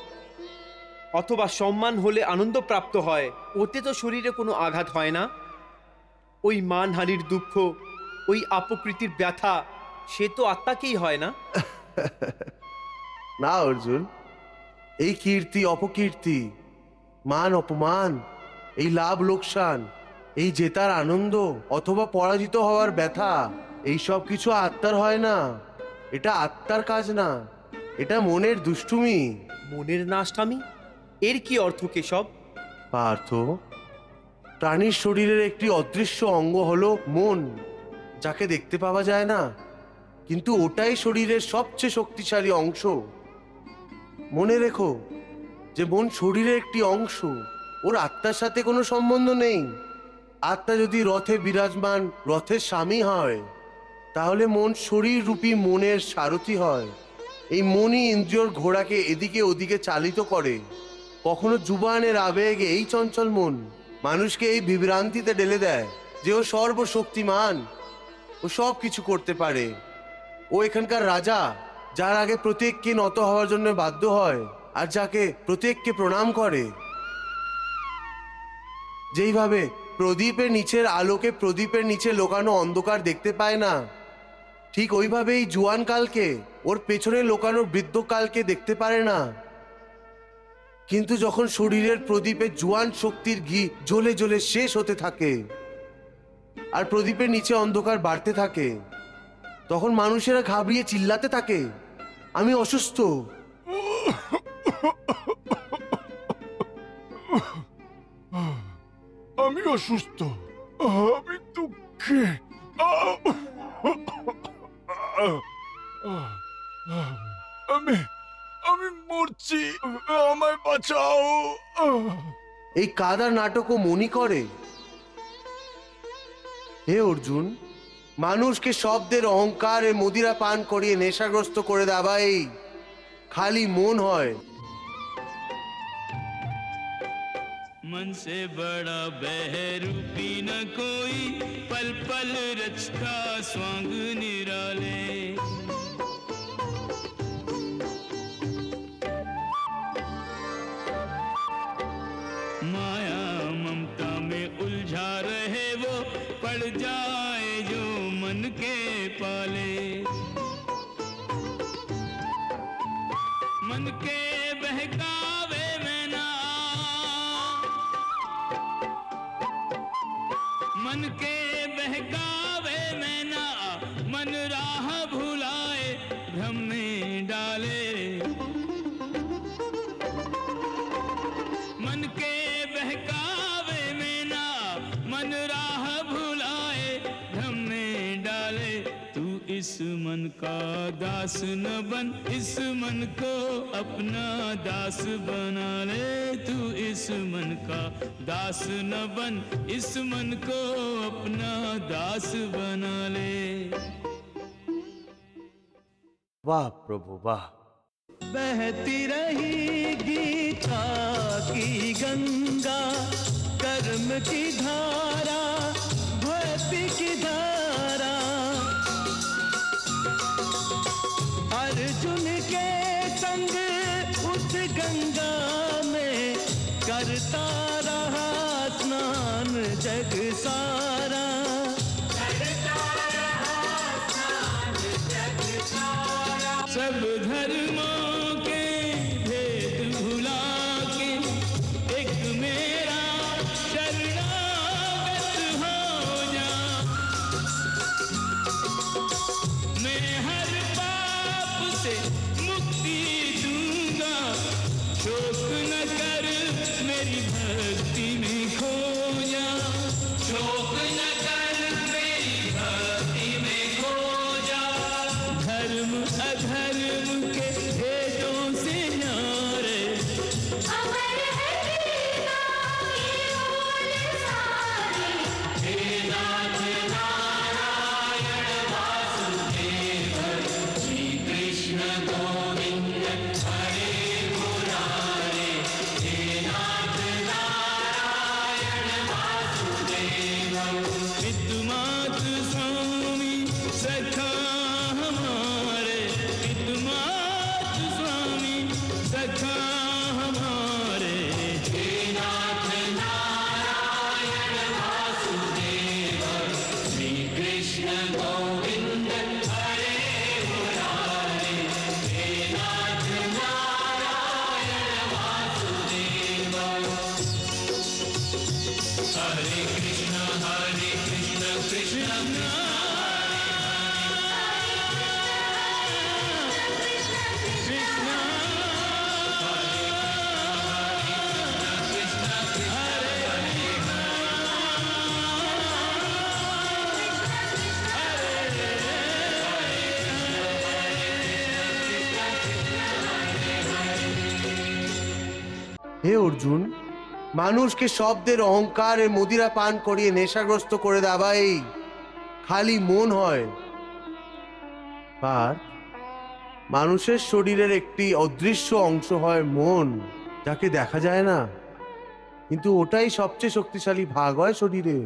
B: অথবা সম্মান হলে আনন্দ প্রাপ্ত হয়, ওতে তো শরীরে কোনো আঘাত হয় না। ওই মানহানির দুঃখ, ওই অপকৃতির ব্যথা, সে তো আত্মাকেই হয় না।
E: না অর্জুন, এই কীর্তি অপকীর্তি, মান অপমান, এই লাভ লোকসান, এই জেতার আনন্দ অথবা পরাজিত হওয়ার ব্যথা, এই সব কিছু আত্মার হয় না। এটা আত্মার কাজ না, এটা মনের দুষ্টুমি।
B: মনের নাশটামি, এর কি অর্থ কেশব?
E: পার্থ, প্রাণীর শরীরের একটি অদৃশ্য অঙ্গ হলো মন, যাকে দেখতে পাওয়া যায় না, কিন্তু ওটাই শরীরের সবচেয়ে শক্তিশালী অংশ। মনে রেখো যে মন শরীরের একটি অংশ, ওর আত্মার সাথে কোনো সম্বন্ধ নেই। আত্মা যদি রথে বিরাজমান রথের স্বামী হয়, তাহলে মন শরীর রূপী মনের সারথি হয়। এই মনই ইন্দ্রিয়র ঘোড়াকে এদিকে ওদিকে চালিত করে। কখনো জুবানের আবেগ, এই চঞ্চল মন মানুষকে এই বিভ্রান্তিতে ঢেলে দেয় যে ও সর্বশক্তিমান, ও সব কিছু করতে পারে, ও এখানকার রাজা, যার আগে প্রত্যেককে নত হওয়ার জন্য বাধ্য হয় আর যাকে প্রত্যেককে প্রণাম করে। যেইভাবে প্রদীপের নিচের আলোকে প্রদীপের নিচে লোকানো অন্ধকার দেখতে পায় না, ঠিক ওইভাবেই জুয়ান কালকে ওর পেছনে লোকানো বৃদ্ধকালকে দেখতে পারে না। কিন্তু যখন শরীরের প্রদীপে জুয়ান শক্তির ঘি জ্বলে জ্বলে শেষ হতে থাকে আর প্রদীপের নিচে অন্ধকার বাড়তে থাকে, তখন মানুষেরা ঘাবড়িয়ে চিল্লাতে থাকে, আমি অসুস্থ।
C: আমি অসুস্থ, আমি দুঃখে, আমি আমি মরছি, আমায় বাঁচাও।
E: এই কাদার নাটকও মনি করে। হে অর্জুন, মানুষকে শব্দের অহংকারে মদিরা পান করিয়ে নেশাগ্রস্ত করে দেওয়াই খালি মন হয়।
F: मन मन से बड़ा बहरूपी न कोई, पल पल रचता स्वांग निराले। माया ममता में उलझा रहे वो, पड़ जाए जो मन के पाले। मन के बहकावे में ना, मन के बहकावे में ना, मन राह भुलाए भ्रम में डाले। मन के बहकावे में ना, मन राह भुलाए भ्रम में डाले। तू इस मन का दास न बन, इस मन को अपना दास बना ले। तू इस मन का दास न बन, इस मन को अपना दास बना ले।
H: वाह प्रभु वाह।
I: बहती रही गीता की गंगा, कर्म की धारा, भक्ति की धारा। अर्जुन के संग उस गंगा में करता रहा स्नान जग सारा।
F: सब धर्मों के भेद भुला के, एक मेरा शरणागत हो जा। मैं हर पाप से मुक्ति दूंगा, शोक न कर मेरी भक्ति में खो जा। शोक न कर मेरी भक्ति में खो जा। धर्म अधर्म के भेदों से न्यारे,
J: अमर है गीता की बोल सारी। हे नाथ नारायण वासुदेव, श्री कृष्ण गोविंद हरे मुरारे। हे नाथ नारायण वासुदेव।
F: विद्युमात स्वामी सखा हमारे, विद्युमात स्वामी सखा हमारे।
J: हे नाथ नारायण वासुदेव, श्री कृष्ण गोविंद हरे मुरारे। हे नाथ नारायण वासुदेव। हरे कृष्ण कृष्ण
E: হে অর্জুন, মানুষকে শব্দের অহংকারে মদিরা পান করিয়ে নেশাগ্রস্ত করে দেওয়াই খালি মন হয়। আর মানুষের শরীরের একটি অদৃশ্য অংশ হয় মন, যাকে দেখা যায় না, কিন্তু ওটাই সবচেয়ে শক্তিশালী ভাগ হয় শরীরে।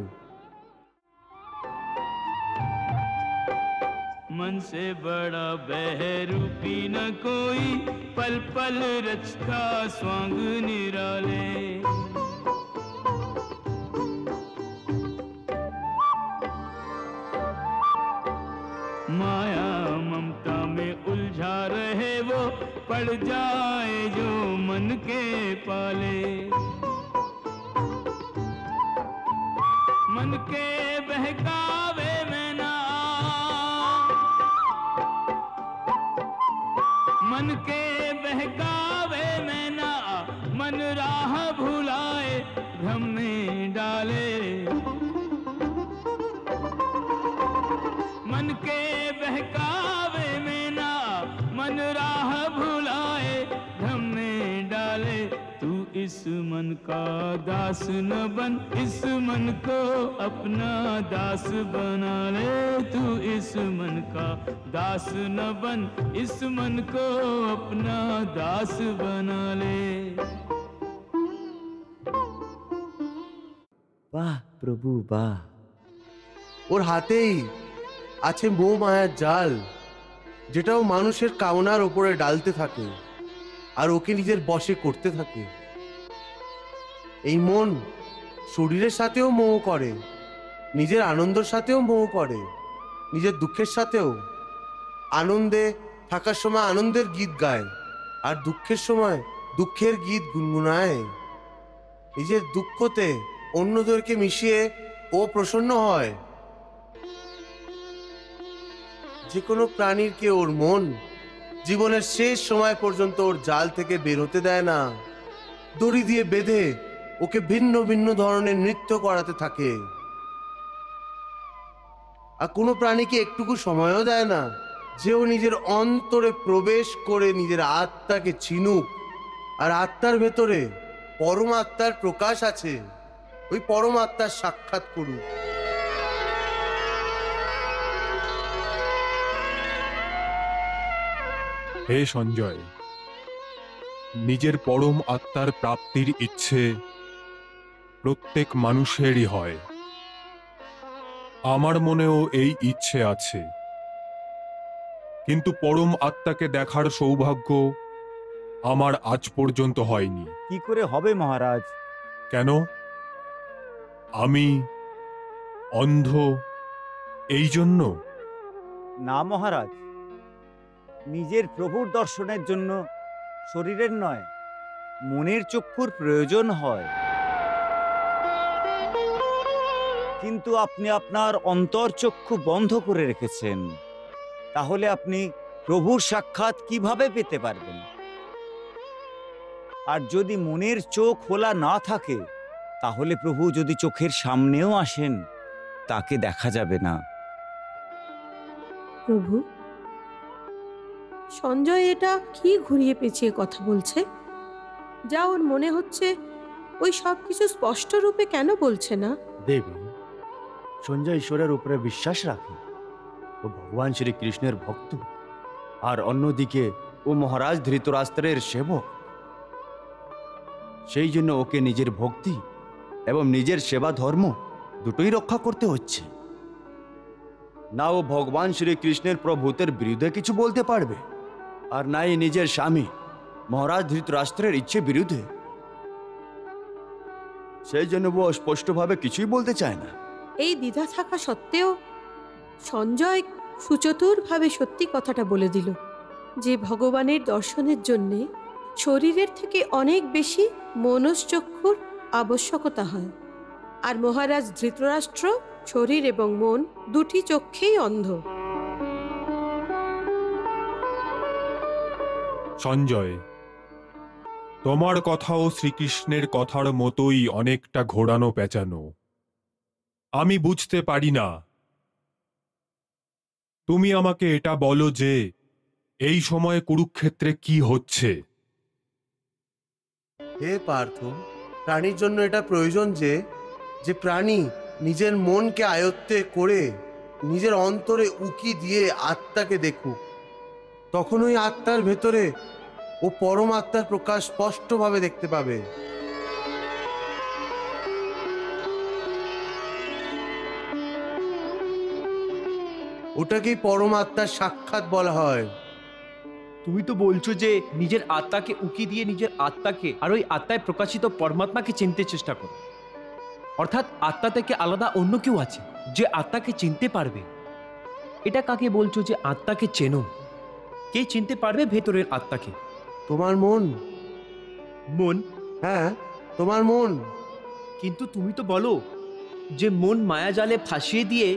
F: मन से बड़ा बहरूपी न कोई, पल पल रचता स्वांग निराले। माया ममता में उलझा रहे वो, पड़ जाए जो मन के पाले। मन के बहकावे में ना, मन के बहकावे में ना, मन राह भुलाए भ्रम में डाले। मन के बहकावे में ना, मन राह भुलाए भ्रम में डाले। तू इस मन का दास न बन, इस मन को अपना दास बना ले। तू इस मन का दास न बन, इस मन को अपना दास बना ले।
D: প্রভু বাহ!
E: ওর হাতেই আছে মোহ মায়ার জাল, যেটাও মানুষের কামনার ওপরে ডালতে থাকে আর ওকে নিজের বশে করতে থাকে। এই মন শরীরের সাথেও মোহ করে, নিজের আনন্দের সাথেও মোহ করে, নিজের দুঃখের সাথেও। আনন্দে থাকার সময় আনন্দের গীত গায়, আর দুঃখের সময় দুঃখের গীত গুনগুনায়। নিজের দুঃখতে অন্যদেরকে মিশিয়ে ও প্রসন্ন হয়। যে কোনো প্রাণীরকে ওর মন জীবনের শেষ সময় পর্যন্ত ওর জাল থেকে বের হতে দেয় না। দড়ি দিয়ে বেঁধে ওকে ভিন্ন ভিন্ন ধরনের নৃত্য করাতে থাকে। আর কোনো প্রাণীকে একটুকু সময়ও দেয় না যে ও নিজের অন্তরে প্রবেশ করে নিজের আত্মাকে চিনুক। আর আত্মার ভেতরে পরমাত্মার প্রকাশ আছে, ওই পরমাত্মার সাক্ষাৎ করুক।
C: হে সঞ্জয়, নিজের পরম আত্মার প্রাপ্তির ইচ্ছে প্রত্যেক মানুষেরই হয়। আমার মনেও এই ইচ্ছে আছে, কিন্তু পরম আত্মাকে দেখার সৌভাগ্য আমার আজ পর্যন্ত হয়নি।
D: কি করে হবে মহারাজ?
C: কেন? আমি অন্ধ এই জন্য?
D: না মহারাজ, নিজের প্রভুর দর্শনের জন্য শরীরের নয়, মনের চক্ষুর প্রয়োজন হয়। কিন্তু আপনি আপনার অন্তর্চক্ষু বন্ধ করে রেখেছেন, তাহলে আপনি প্রভুর সাক্ষাৎ কিভাবে পেতে পারবেন? আর যদি মনের চোখ খোলা না থাকে, তাহলে প্রভু যদি চোখের সামনেও আসেন, তাকে দেখা যাবে না।
G: প্রভু, সঞ্জয় এটা কি ঘুরিয়ে পেঁচিয়ে কথা বলছে? যা ওর মনে হচ্ছে ওই সব কিছু স্পষ্ট রূপে কেন বলছে না?
H: দেবী, সঞ্জয় ঈশ্বরের উপরে বিশ্বাস রাখে, ও ভগবান শ্রীকৃষ্ণের ভক্ত, আর অন্যদিকে ও মহারাজ ধৃতরাষ্ট্রের সেবক। সেই জন্য ওকে নিজের ভক্তি এবং নিজের সেবা ধর্ম দুটোই রক্ষা করতে হচ্ছে। না ও ভগবান শ্রীকৃষ্ণের প্রভুতের বিরুদ্ধে কিছু বলতে পারবে, আর নাই নিজের স্বামী মহারাজ ধৃতরাষ্ট্রের ইচ্ছে বিরুদ্ধে। সেই জন্য ও স্পষ্টভাবে কিছুই বলতে চায় না।
G: এই দ্বিধা থাকা সত্ত্বেও সঞ্জয় সুচতুরভাবে সত্যি কথাটা বলে দিল যে ভগবানের দর্শনের জন্যে শরীরের থেকে অনেক বেশি মনশ্চক্ষুর আবশ্যকতা হয়। আর মহারাজ ধৃতরাষ্ট্র শরীর এবং মন দুটি চক্ষেই অন্ধ।
C: সঞ্জয়, তোমার কথাও শ্রীকৃষ্ণের কথার মতোই অনেকটা ঘোরানো পেঁচানো। আমি বুঝতে পারি না। তুমি আমাকে এটা বলো যে এই সময়ে কুরুক্ষেত্রে কি হচ্ছে?
E: হে পার্থ, প্রাণীর জন্য এটা প্রয়োজন যে যে প্রাণী নিজের মনকে আয়ত্তে করে নিজের অন্তরে উকি দিয়ে আত্মাকে দেখুক। তখন ওই আত্মার ভেতরে ও পরমাত্মার প্রকাশ স্পষ্টভাবে দেখতে পাবে। ওটাকেই পরমাত্মার সাক্ষাৎ বলা হয়।
B: তুমি তো বলছো যে নিজের আত্মাকে উকি দিয়ে নিজের আত্মাকে আর ওই আত্মায় প্রকাশিত পরমাত্মাকে চিনতে চেষ্টা করো। অর্থাৎ আত্মা থেকে আলাদা অন্য কেউ আছে যে আত্মাকে চিনতে পারবে। এটা কাকে বলছো যে আত্মাকে চেনো? কে চিনতে পারবে ভেতরের আত্মাকে?
E: তোমার মন।
B: মন?
E: হ্যাঁ, তোমার মন।
B: কিন্তু তুমি তো বলো যে মন মায়াজালে ফাঁসিয়ে দিয়ে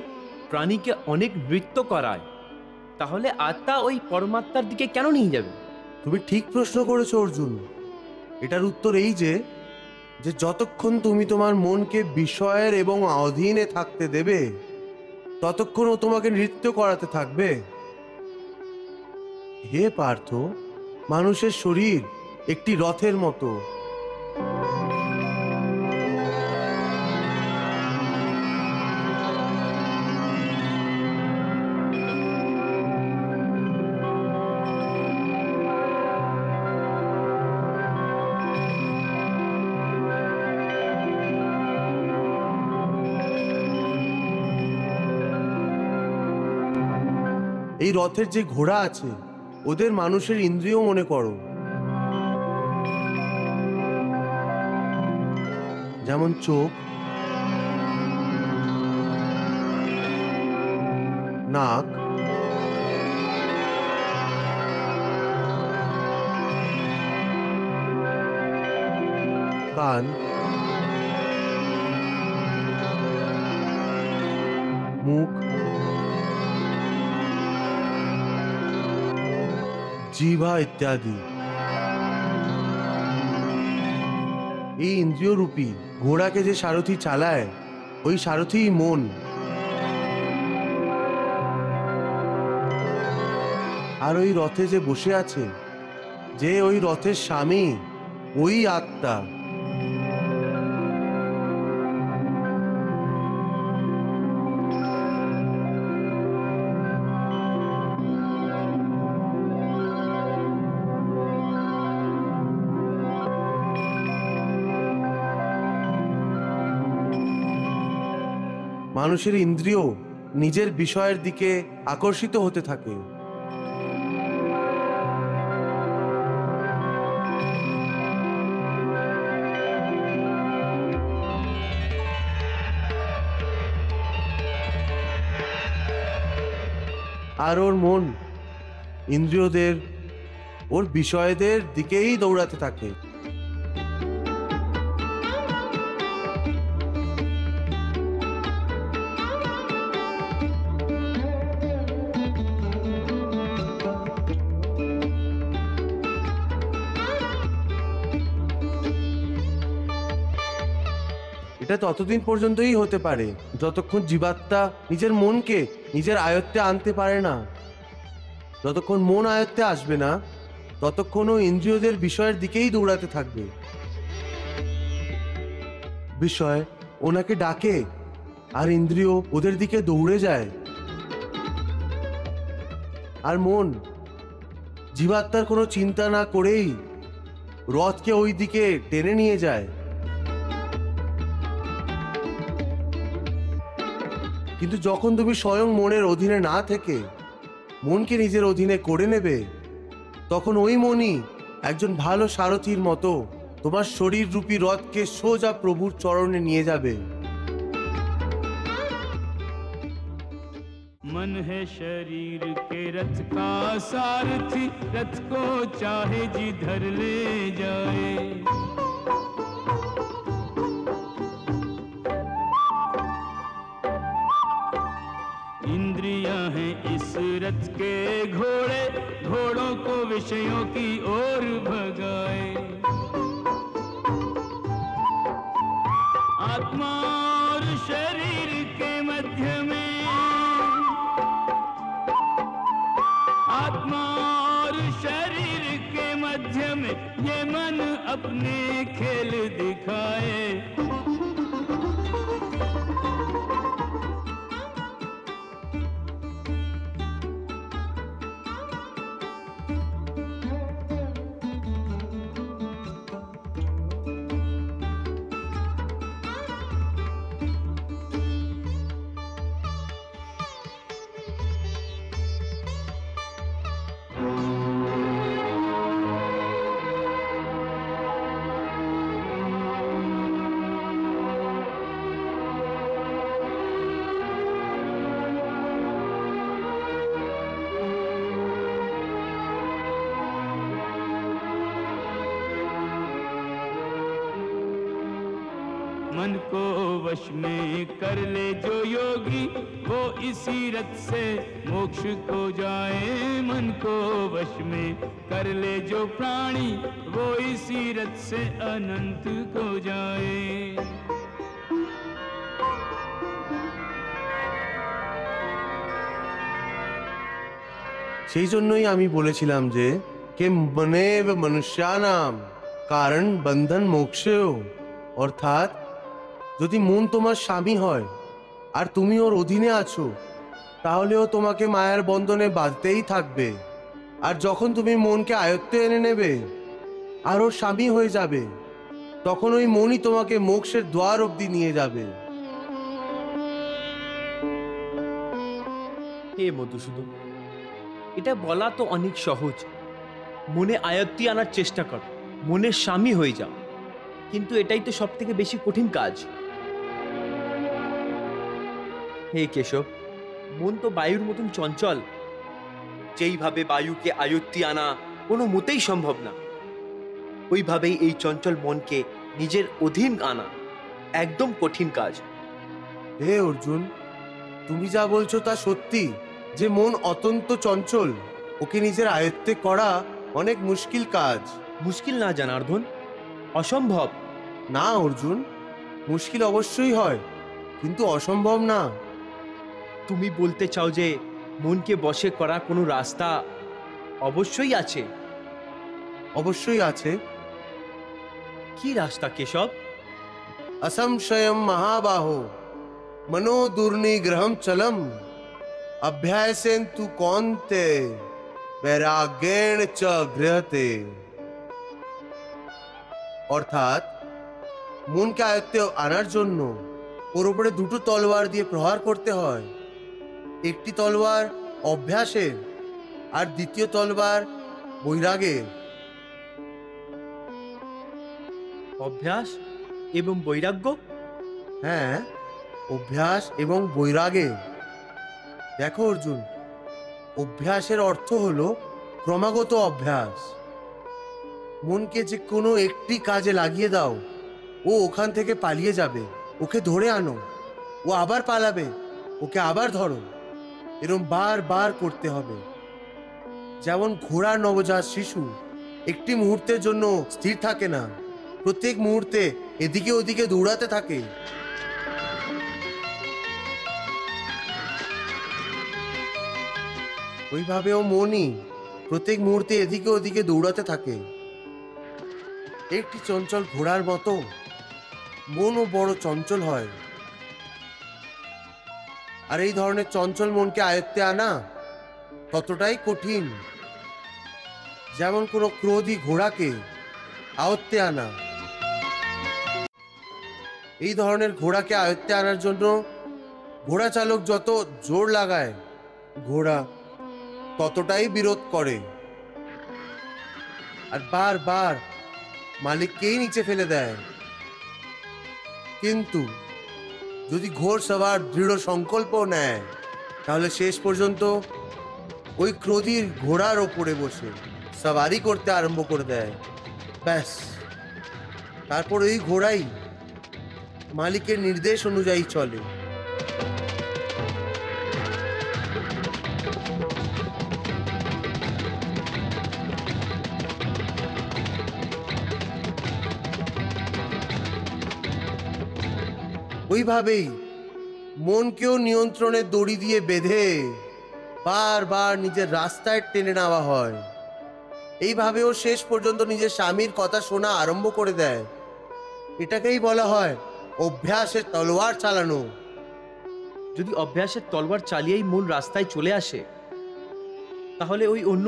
B: প্রাণীকে অনেক নৃত্য করায়। তাহলে আত্মা ওই পরমাত্মার দিকে কেন নিয়ে যাবে?
E: তুমি ঠিক প্রশ্ন করেছো অর্জুন। এটার উত্তর এই যে যতক্ষণ তুমি তোমার মনকে বিষয়ের এবং অধীনে থাকতে দেবে, ততক্ষণ ও তোমাকে নৃত্য করাতে থাকবে। হে পার্থ, মানুষের শরীর একটি রথের মতো। এই রথের যে ঘোড়া আছে ওদের মানুষের ইন্দ্রিয় মনে করো। যেমন চোখ, নাক, কান, মুখ, জিহ্বা ইত্যাদি। এই ইন্দ্রিয় রূপী ঘোড়াকে যে সারথি চালায় ওই সারথিই মন। আর ওই রথে যে বসে আছে, যে ওই রথের স্বামী, ওই আত্মা। মানুষের ইন্দ্রিয় নিজের বিষয়ের দিকে আকর্ষিত হতে থাকে। আর ওর মন ইন্দ্রিয়দের, ওর বিষয়দের দিকেই দৌড়াতে থাকে। এটা ততদিন পর্যন্তই হতে পারে যতক্ষণ জীবাত্মা নিজের মনকে নিজের আয়ত্তে আনতে পারে না। যতক্ষণ মন আয়ত্তে আসবে না ততক্ষণ ও ইন্দ্রিয়দের বিষয়ের দিকেই দৌড়াতে থাকবে। বিষয় ওনাকে ডাকে আর ইন্দ্রিয় ওদের দিকে দৌড়ে যায়। আর মন জীবাত্মার কোনো চিন্তা না করেই রথকে ওই দিকে টেনে নিয়ে যায়। কিন্তু যখন তুমি স্বয়ং মনের অধীনে না থেকে মনকে নিজের অধীনে করে নেবে, তখন ওই মনই একজন ভালো সারথীর মতো তোমার শরীর রূপী রথকে সোজা প্রভুর চরণে নিয়ে যাবে।
F: मन है शरीर के रथ का सारथी, रथ को चाहे जिधर ले जाए। इंद्रियां हैं इस रथ के घोड़े, घोड़ों को विषयों की ओर भगाए। आत्मा और शरीर के मध्य में, आत्मा और शरीर के मध्य में ये मन अपने खेल दिखाए। मन को वश में कर ले जो योगी, वो इसी रथ से मोक्ष को जाए। मन को वश में कर ले जो प्राणी, वो इसी रथ से अनंत को जाए।
E: সেই জন্যই আমি বলেছিলাম যে কে মনেব মনুষ্যানাম কারণ বন্ধন মোক্ষেও। অর্থাৎ যদি মন তোমার স্বামী হয় আর তুমি ওর অধীনে আছো, তাহলে ও তোমাকে মায়ার বন্ধনে বাঁধতেই থাকবে। আর যখন তুমি মনকে আয়ত্তে এনে নেবে আর ওর স্বামী হয়ে যাবে, তখন ওই মনই তোমাকে মোক্ষের দ্বার অবধি নিয়ে যাবে।
B: হে মধুসূদন, এটা বলা তো অনেক সহজ, মনে আয়ত্তি আনার চেষ্টা কর, মনের স্বামী হয়ে যাও, কিন্তু এটাই তো সব থেকে বেশি কঠিন কাজ। হে কেশব, মন তো বায়ুর মতন চঞ্চল, যেইভাবে বায়ুকে আয়ত্তি আনা কোনো মতেই সম্ভব না, ওইভাবেই এই চঞ্চল মনকে নিজের অধীন আনা একদম কঠিন কাজ।
E: হে অর্জুন, তুমি যা বলছো তা সত্যি যে মন অত্যন্ত চঞ্চল, ওকে নিজের আয়ত্তে করা অনেক মুশকিল কাজ।
B: মুশকিল না জনার্দন, অসম্ভব।
E: না অর্জুন, মুশকিল অবশ্যই হয়, কিন্তু অসম্ভব না।
B: তুমি বলতে চাও যে মনকে বশে করা কোনো রাস্তা অবশ্যই আছে?
E: অবশ্যই আছে।
B: কি রাস্তা কেশব?
E: असंशयम महाबाहो मनो दुर्निग्रहम चलम अभ्यासेन तु कौन्ते वैराग्येण च गृहते। অর্থাৎ মনকে আয়ত্তে আনার জন্য ওর উপরে দুটো তলোয়ার দিয়ে প্রহার করতে হয়। একটি তলোয়ার অভ্যাসের আর দ্বিতীয় তলোয়ার বৈরাগের।
B: অভ্যাস এবং বৈরাগ্য?
E: হ্যাঁ, অভ্যাস এবং বৈরাগে। দেখো অর্জুন, অভ্যাসের অর্থ হলো ক্রমাগত অভ্যাস। মনকে যে কোনো একটি কাজে লাগিয়ে দাও, ও ওখান থেকে পালিয়ে যাবে। ওকে ধরে আনো, ও আবার পালাবে, ওকে আবার ধরো, এরম বারবার করতে হবে। যেমন ঘোড়ার নবজাত শিশু একটি মুহূর্তের জন্য স্থির থাকে না, প্রত্যেক মুহূর্তে এদিকে ওদিকে দৌড়াতে থাকে। ওইভাবেও মনই প্রত্যেক মুহূর্তে এদিকে ওদিকে দৌড়াতে থাকে। একটি চঞ্চল ঘোড়ার মতো মনও বড় চঞ্চল হয়। আর এই ধরনের চঞ্চল মনকে আয়ত্তে আনা ততটাই কঠিন যেমন কোনো ক্রোধী ঘোড়াকে আয়ত্তে আনা। এই ধরনের ঘোড়াকে আয়ত্তে আনার জন্য ঘোড়া চালক যত জোর লাগায়, ঘোড়া ততটাই বিরোধ করে আর বারবার মালিককেই নিচে ফেলে দেয়। কিন্তু যদি ঘোড়সওয়ার দৃঢ় সংকল্প নেয়, তাহলে শেষ পর্যন্ত ওই ক্রোধীর ঘোড়ার ওপরে বসে সওয়ারি করতে আরম্ভ করে দেয়। ব্যাস, তারপর ওই ঘোড়াই মালিকের নির্দেশ অনুযায়ী চলে। ওইভাবেই মনকেও নিয়ন্ত্রণের দড়ি দিয়ে বেঁধে বারবার নিজের রাস্তায় টেনে নেওয়া হয়। এইভাবেও শেষ পর্যন্ত নিজের স্বামীর কথা শোনা আরম্ভ করে দেয়। এটাকেই বলা হয় অভ্যাসের তলোয়ার চালানো।
B: যদি অভ্যাসের তলোয়ার চালিয়েই মন রাস্তায় চলে আসে, তাহলে ওই অন্য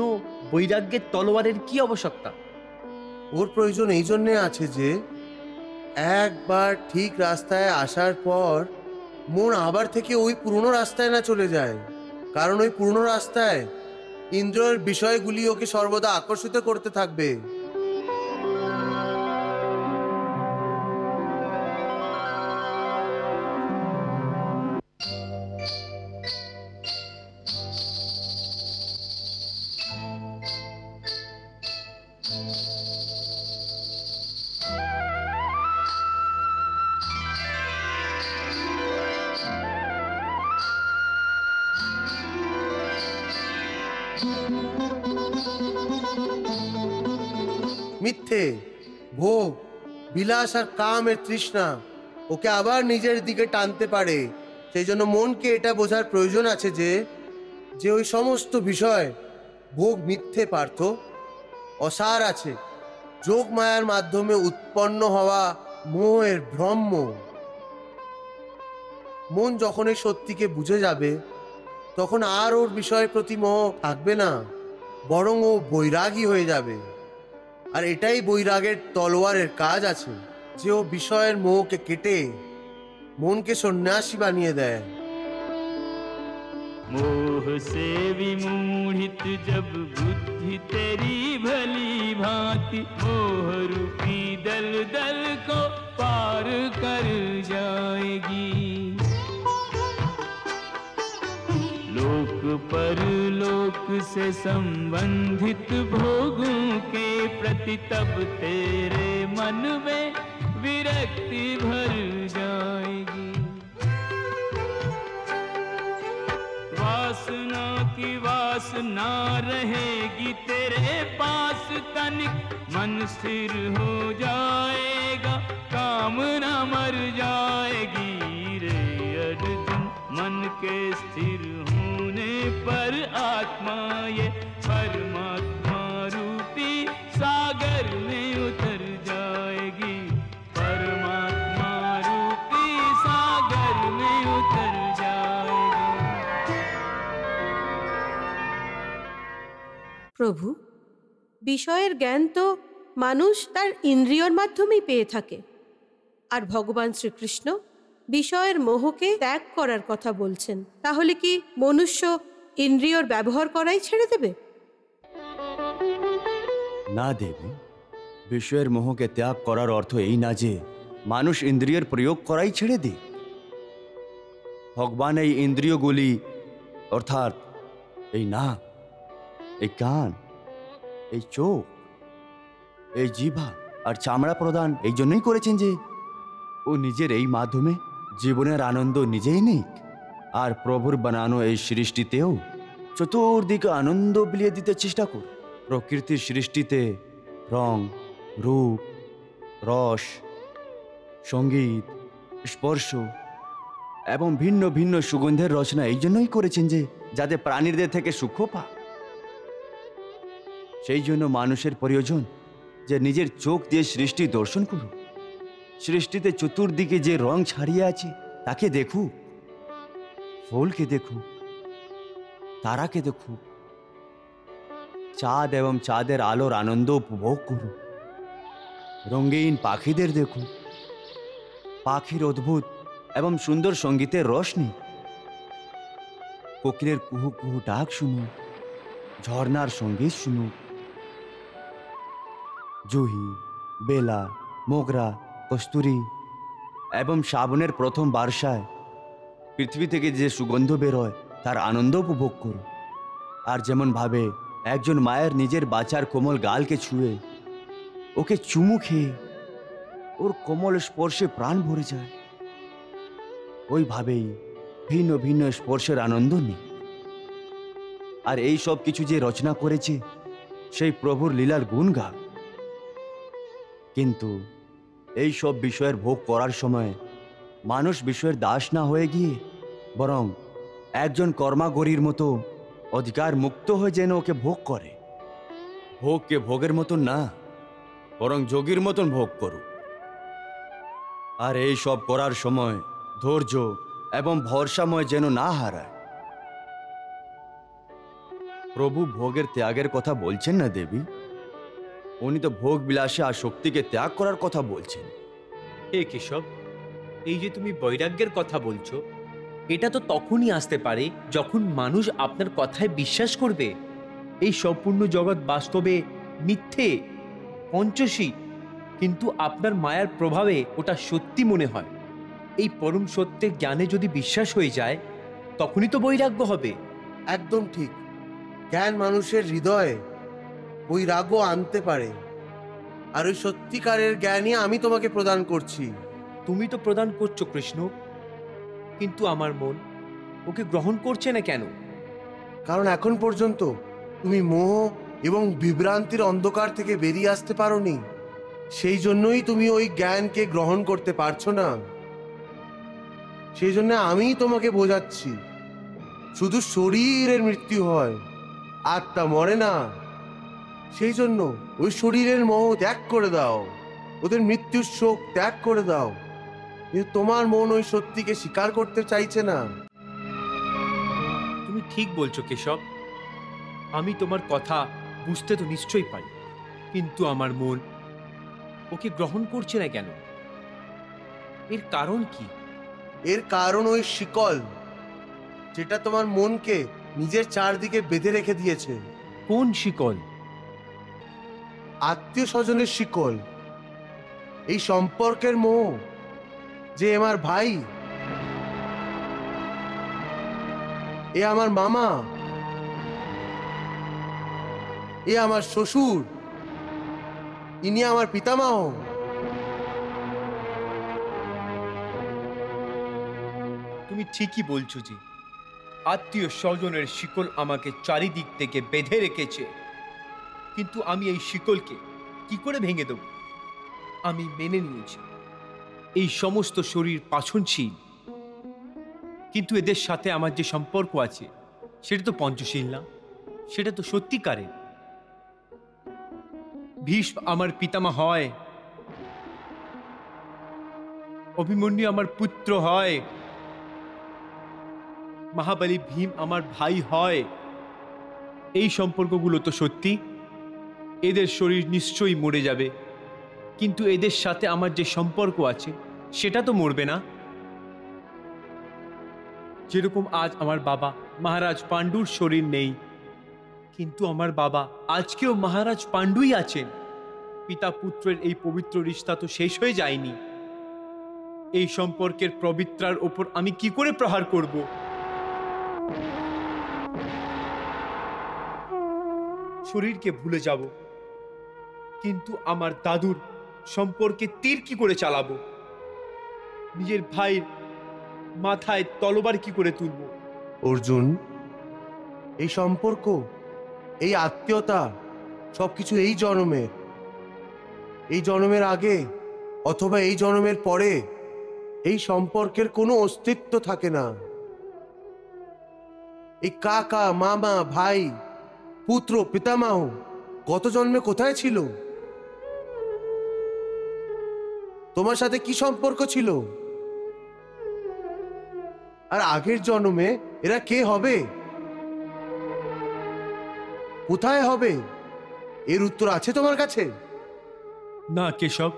B: বৈরাগ্যের তলোয়ারের কি আবশ্যকতা?
E: ওর প্রয়োজন এই জন্যে আছে যে একবার ঠিক রাস্তায় আসার পর মন আবার থেকে ওই পুরনো রাস্তায় না চলে যায়। কারণ ওই পুরনো রাস্তায় ইন্দ্রিয়ের বিষয়গুলি ওকে সর্বদা আকর্ষিত করতে থাকবে। মিথ্যে, ভোগ, বিলাস আর কামের তৃষ্ণা ওকে আবার নিজের দিকে টানতে পারে। সেই জন্য মনকে এটা বোঝার প্রয়োজন আছে যে ওই সমস্ত বিষয় ভোগ মিথ্যে পার্থ, অসার আছে, যোগ মায়ার মাধ্যমে উৎপন্ন হওয়া মোহের ভ্রম। মন যখন এই সত্যিকে বুঝে যাবে, তখন আর ওর বিষয়ের প্রতি মোহ থাকবে না, বরং ও বৈরাগী হয়ে যাবে। আর এটাই বৈরাগের তলোয়ারের কাজ আছে, যে ও বিষয়ের মোহকে কেটে মনকে সন্ন্যাসী বানিয়ে দেয়।
F: मोह से विमूढ़ित जब बुद्धि तेरी भली भांति मोह रूपी दल दल को पार कर जाएगी। लोक परलोक से संबंधित भोगों के प्रति तब तेरे मन में विरक्ति भर जाएगी। वासना की वासना रहेगी तेरे पास तनिक, मन स्थिर हो जाएगा, कामना मर जाएगी रे अर्जुन। मन के स्थिर होने पर आत्मा ये परमात्मा रूपी सागर में उतर जाएगी, परमात्मा रूपी सागर में उतर जाएगी।
G: প্রভু, বিষয়ের জ্ঞান তো মানুষ তার ইন্দ্রিয়র মাধ্যমেই পেয়ে থাকে, আর ভগবান শ্রীকৃষ্ণ বিষয়ের মোহকে ত্যাগ করার কথা বলছেন। তাহলে কি মনুষ্য ইন্দ্রিয়র ব্যবহার করাই ছেড়ে দেবে?
H: না দেবী, বিষয়ের মোহকে ত্যাগ করার অর্থ এই না যে মানুষ ইন্দ্রিয়ের প্রয়োগ করাই ছেড়ে দিক। ভগবান এই ইন্দ্রিয়গুলি অর্থাৎ এই নাক, এই কান, এই চোখ, এই জিহ্বা আর চামড়া প্রদান এই জন্যই করেছেন যে ও নিজের এই মাধ্যমে জীবনের আনন্দ নিজেই নিক, আর প্রভুর বানানো এই সৃষ্টিতেও চতুর্দিকে আনন্দ বিলিয়ে দিতে চেষ্টা করুন। প্রকৃতির সৃষ্টিতে রং, রূপ, রস, সঙ্গীত, স্পর্শ এবং ভিন্ন ভিন্ন সুগন্ধের রচনা এই জন্যই করেছেন যে যাতে প্রাণীদের থেকে সুখ পায়। সেই জন্য মানুষের প্রয়োজন যে নিজের চোখ দিয়ে সৃষ্টি দর্শন করুক, সৃষ্টিতে চতুর্দিকে যে রং ছাড়িয়ে আছে তাকে দেখুক, ফুলকে দেখুক, তারাকে দেখুক, চাঁদ এবং চাঁদের আলোর আনন্দ উপভোগ করুক, রঙিন পাখিদের দেখুক, পাখির অদ্ভুত এবং সুন্দর সঙ্গীতের রস নিক, কোকিলের কুহু কুহু ডাক শুনুক, ঝর্ণার সঙ্গীত শুনুক, জুহি, বেলা, মোগরা, কস্তুরী এবং শ্রাবণের প্রথম বর্ষায় পৃথিবী থেকে যে সুগন্ধ বেরোয় তার আনন্দ উপভোগ করুন। আর যেমন ভাবে একজন মায়ের নিজের বাচ্চার কোমল গালকে ছুঁয়ে ওকে চুমু খেয়ে ওর কোমল স্পর্শে প্রাণ ভরে যায়, ওইভাবেই ভিন্ন ভিন্ন স্পর্শের আনন্দ নিই। আর এই সব কিছু যে রচনা করেছে সেই প্রভুর লীলার গুণ গাক। কিন্তু এই সব বিষয়ের ভোগ করার সময় মানুষ বিষয়ের দাস না হয়ে গিয়ে বরং একজন কর্মাগরীর মতো অধিকার মুক্ত হয়ে যেন ওকে ভোগ করে। ভোগকে ভোগের মতন না, বরং যোগীর মতন ভোগ করুক। আর এই সব করার সময় ধৈর্য এবং ভরসাময় যেন না হারায়। প্রভু ভোগের ত্যাগের কথা বলছেন না দেবী, উনি তো ভোগ বিলাসে আর শক্তিকে ত্যাগ করার কথা বলছেন।
B: হে কেশব, এই যে তুমি বৈরাগ্যের কথা বলছো, এটা তো তখনই আসতে পারে যখন মানুষ আপনার কথায় বিশ্বাস করবে এই সম্পূর্ণ জগৎ বাস্তবে মিথ্যে, পঞ্চশী, কিন্তু আপনার মায়ার প্রভাবে ওটা সত্যি মনে হয়। এই পরম সত্যের জ্ঞানে যদি বিশ্বাস হয়ে যায় তখনই তো বৈরাগ্য হবে।
E: একদম ঠিক। জ্ঞান মানুষের হৃদয়ে বৈরাগ্য আনতে পারে, আর ওই সত্যিকারের জ্ঞানই আমি তোমাকে প্রদান করছি।
B: তুমি তো প্রদান করছো কৃষ্ণ, কিন্তু আমার মন ওকে গ্রহণ করছে না কেন?
E: কারণ এখন পর্যন্ত তুমি মোহ এবং বিভ্রান্তির অন্ধকার থেকে বেরিয়ে আসতে পারোনি, সেই জন্যই তুমি ওই জ্ঞানকে গ্রহণ করতে পারছো না। সেই জন্য আমি তোমাকে বোঝাচ্ছি, শুধু শরীরের মৃত্যু হয়, আত্মা মরে না। সেই জন্য ওই শরীরের মোহ ত্যাগ করে দাও, ওদের মৃত্যুর শোক ত্যাগ করে দাও। কিন্তু তোমার মন ওই সত্যিকে স্বীকার করতে চাইছে না।
B: তুমি ঠিক বলছো কেশব, আমি তোমার কথা বুঝতে তো নিশ্চয়ই পারি, কিন্তু আমার মন ওকে গ্রহণ করছে না কেন? এর কারণ কি?
E: এর কারণ ওই শিকল যেটা তোমার মনকে নিজের চারদিকে বেঁধে রেখে দিয়েছে।
B: কোন শিকল?
E: আত্মীয় স্বজনের শিকল, এই সম্পর্কের মোহ, যে আমার ভাই, এ আমার মামা, এ আমার শ্বশুর, ইনি আমার পিতামহ।
B: তুমি ঠিকই বলছো জি, আত্মীয় স্বজনের শিকল আমাকে চারিদিক থেকে বেঁধে রেখেছে, কিন্তু আমি এই শিকলকে কি করে ভেঙে দেব? আমি মেনে নিয়েছি এই সমস্ত শরীর পাছনশীল, কিন্তু এদের সাথে আমার যে সম্পর্ক আছে সেটা তো পঞ্চশীল না, সেটা তো সত্যিকারের। ভীষ্ম আমার পিতামহ হয়, অভিমন্যু আমার পুত্র হয়, মহাবলী ভীম আমার ভাই হয়। এই সম্পর্কগুলো তো সত্যি। এদের শরীর নিশ্চয়ই মরে যাবে, কিন্তু এদের সাথে আমার যে সম্পর্ক আছে সেটা তো মরবে না। যেরকম আজ আমার বাবা মহারাজ পাণ্ডুর শরীর নেই, কিন্তু আমার বাবা আজকেও মহারাজ পাণ্ডুই আছেন। পিতা পুত্রের এই পবিত্র রিশতা তো শেষ হয়ে যায়নি। এই সম্পর্কের পবিত্রার ওপর আমি কি করে প্রহার করব? শরীরকে ভুলে যাব, কিন্তু আমার দাদুর সম্পর্কে তীর কি করে চালাবো? নিজের ভাইয়ের মাথায় তলোয়ার কি করে তুলব?
E: অর্জুন, এই সম্পর্ক, এই আত্মীয়তা সবকিছু এই জন্মের। এই জন্মের আগে অথবা এই জন্মের পরে এই সম্পর্কের কোনো অস্তিত্ব থাকে না। এই কাকা, মামা, ভাই, পুত্র, পিতামহ গত জন্মে কোথায় ছিল? তোমার সাথে কি সম্পর্ক ছিল? আর আগের জন্মে এরা কে হবে, কোথায় হবে? এর উত্তর আছে তোমার কাছে?
B: না কেশব।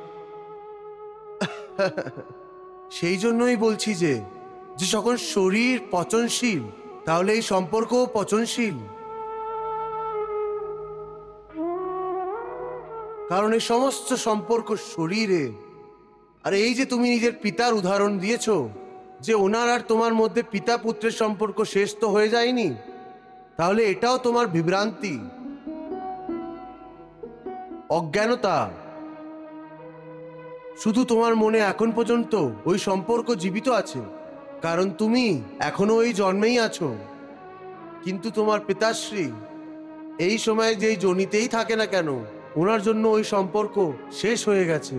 E: সেই জন্যই বলছি যে যখন শরীর পচনশীল, তাহলে এই সম্পর্কও পচনশীল। কারণ এই সমস্ত সম্পর্ক শরীরে। আর এই যে তুমি নিজের পিতার উদাহরণ দিয়েছো, যে ওনার আর তোমার মধ্যে পিতা পুত্রের সম্পর্ক শেষ তো হয়ে যায়নি, তাহলে এটাও তোমার বিভ্রান্তি, অজ্ঞানতা। শুধু তোমার মনে এখন পর্যন্ত ওই সম্পর্ক জীবিত আছে, কারণ তুমি এখনো ওই জন্মেই আছো। কিন্তু তোমার পিতাশ্রী এই সময় যেই জনিতেই থাকে না কেন, ওনার জন্য ওই সম্পর্ক শেষ হয়ে গেছে।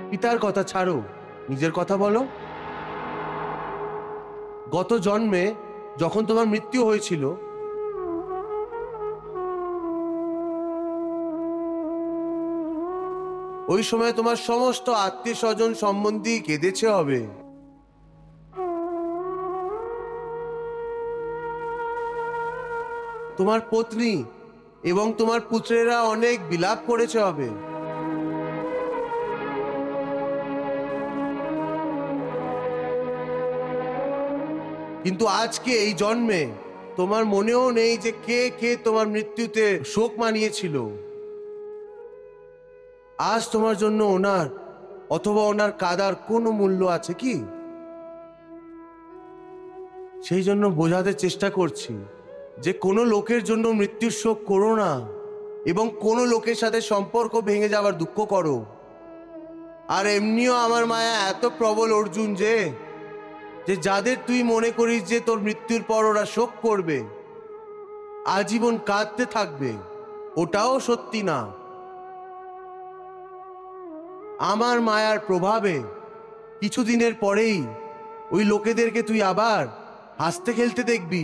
E: পিতার কথা ছাড়ো, নিজের কথা বলো। গত জন্মে যখন তোমার মৃত্যু হয়েছিল, ওই সময় তোমার সমস্ত আত্মীয় স্বজন সম্বন্ধী কেঁদেছে হবে। তোমার পত্নী এবং তোমার পুত্রেরা অনেক বিলাপ করেছে হবে। কিন্তু আজকে এই জন্মে তোমার মনেও নেই যে কে কে তোমার মৃত্যুতে শোক মানিয়েছিল। আজ তোমার জন্য ওনার অথবা ওনার কাদার কোনো মূল্য আছে কি? সেই জন্য বোঝাতে চেষ্টা করছি যে কোনো লোকের জন্য মৃত্যুর শোক করো না, এবং কোনো লোকের সাথে সম্পর্ক ভেঙে যাওয়ার দুঃখ করো। আর এমনিও আমার মায়া এত প্রবল অর্জুন যে যাদের তুই মনে করিস যে তোর মৃত্যুর পর ওরা শোক করবে, আজীবন কাঁদতে থাকবে, ওটাও সত্যি না। আমার মায়ার প্রভাবে কিছুদিনের পরেই ওই লোকেদেরকে তুই আবার হাসতে খেলতে দেখবি।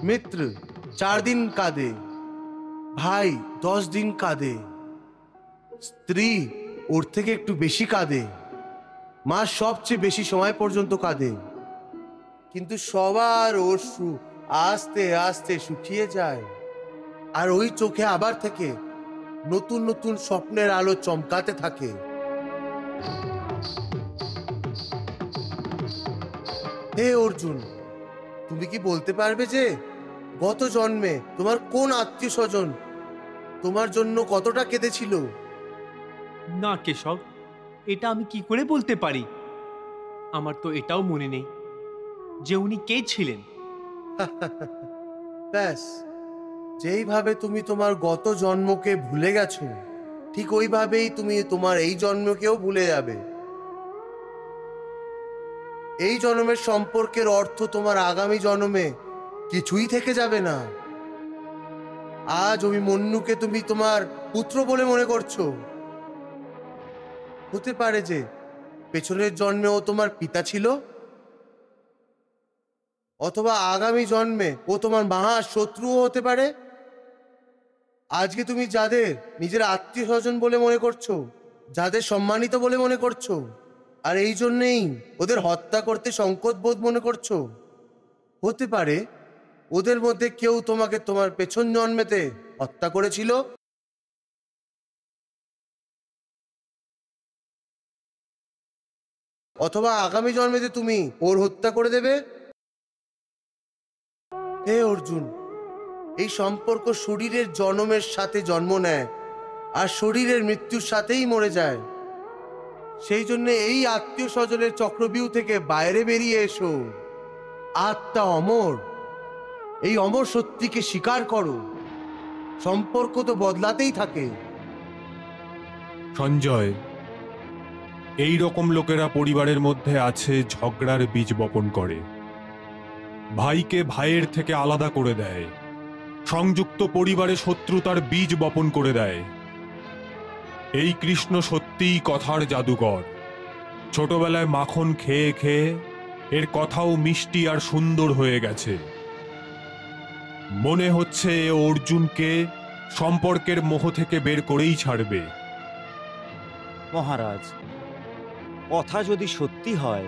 E: মিত্র 4 দিন কাঁদে, ভাই 10 দিন কাঁদে, স্ত্রী ওর থেকে একটু বেশি কাঁদে, মা সবচেয়ে বেশি সময় পর্যন্ত কাঁদে। কিন্তু সবার অশ্রু আস্তে আস্তে শুকিয়ে যায়, আর ওই চোখে আবার থেকে নতুন নতুন স্বপ্নের আলো চমকাতে থাকে। হে অর্জুন, তুমি কি বলতে পারবে যে গত জন্মে তোমার কোন আত্মীয় স্বজন তোমার জন্য কতটা কেঁদেছিল?
B: না কেশব, এটা আমি কি করে বলতে পারি? আমার তো এটাও মনে নেই যে উনি কে ছিলেন।
E: ব্যাস, যেইভাবে তুমি তোমার গত জন্মকে ভুলে গেছো, ঠিক ওইভাবেই তুমি তোমার এই জন্মকেও ভুলে যাবে। এই জন্মের সম্পর্কের অর্থ তোমার আগামী জন্মে কিছুই থেকে যাবে না। আজ অভিমন্যুকে তুমি তোমার পুত্র বলে মনে করছো, হতে পারে যে পেছনের জন্মে ও তোমার পিতা ছিল, অথবা আগামী জন্মে ও তোমার মহা শত্রুও হতে পারে। আজকে তুমি যাদের নিজের আত্মীয় স্বজন বলে মনে করছো, যাদের সম্মানিত বলে মনে করছো, আর এই জন্যেই ওদের হত্যা করতে সংকোচ বোধ মনে করছো, হতে পারে ওদের মধ্যে কেউ তোমাকে তোমার পেছন জন্মেতে হত্যা করেছিল। অথবা আগামী জন্মেতে তুমি ওর হত্যা করে দেবে। হে অর্জুন, এই সম্পর্ক শরীরের জন্মের সাথে জন্ম নেয় আর শরীরের মৃত্যুর সাথেই মরে যায়। সেই জন্য এই আত্মীয় স্বজনের চক্রবিউ থেকে বাইরে বেরিয়ে এসো। আত্মা অমর, এই অমর সত্যিকে স্বীকার করো। সম্পর্ক তো বদলাতেই থাকে।
C: সঞ্জয়, এই রকম লোকেরা পরিবারের মধ্যে আছে, ঝগড়ার বীজ বপন করে, ভাইকে ভাইয়ের থেকে আলাদা করে দেয়, সংযুক্ত পরিবারে শত্রুতার বীজ বপন করে দেয়। এই কৃষ্ণ সত্যিই কথার জাদুকর। ছোটবেলায় মাখন খেয়ে খেয়ে এর কথাও মিষ্টি আর সুন্দর হয়ে গেছে। মনে হচ্ছে এ অর্জুনকে সম্পর্কের মোহ থেকে বের করেই ছাড়বে।
D: মহারাজ, কথা যদি সত্যি হয়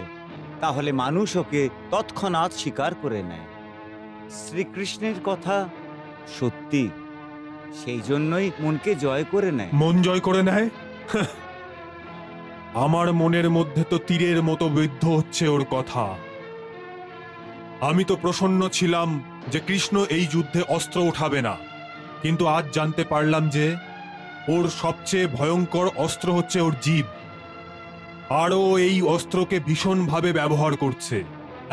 D: তাহলে মানুষ ওকে তৎক্ষণাৎ স্বীকার করে নেয়। শ্রীকৃষ্ণের কথা সত্যি, সেই জন্যই মনকে জয় করে নেয়।
C: মন জয় করে নেয়? আমার মনের মধ্যে তো তীরের মতো বিদ্ধ হচ্ছে ওর কথা। আমি তো প্রসন্ন ছিলাম যে কৃষ্ণ এই যুদ্ধে অস্ত্র উঠাবে না, কিন্তু আজ জানতে পারলাম যে ওর সবচেয়ে ভয়ঙ্কর অস্ত্র হচ্ছে ওর জিভ, আর ও এই অস্ত্রকে ভীষণভাবে ব্যবহার করছে।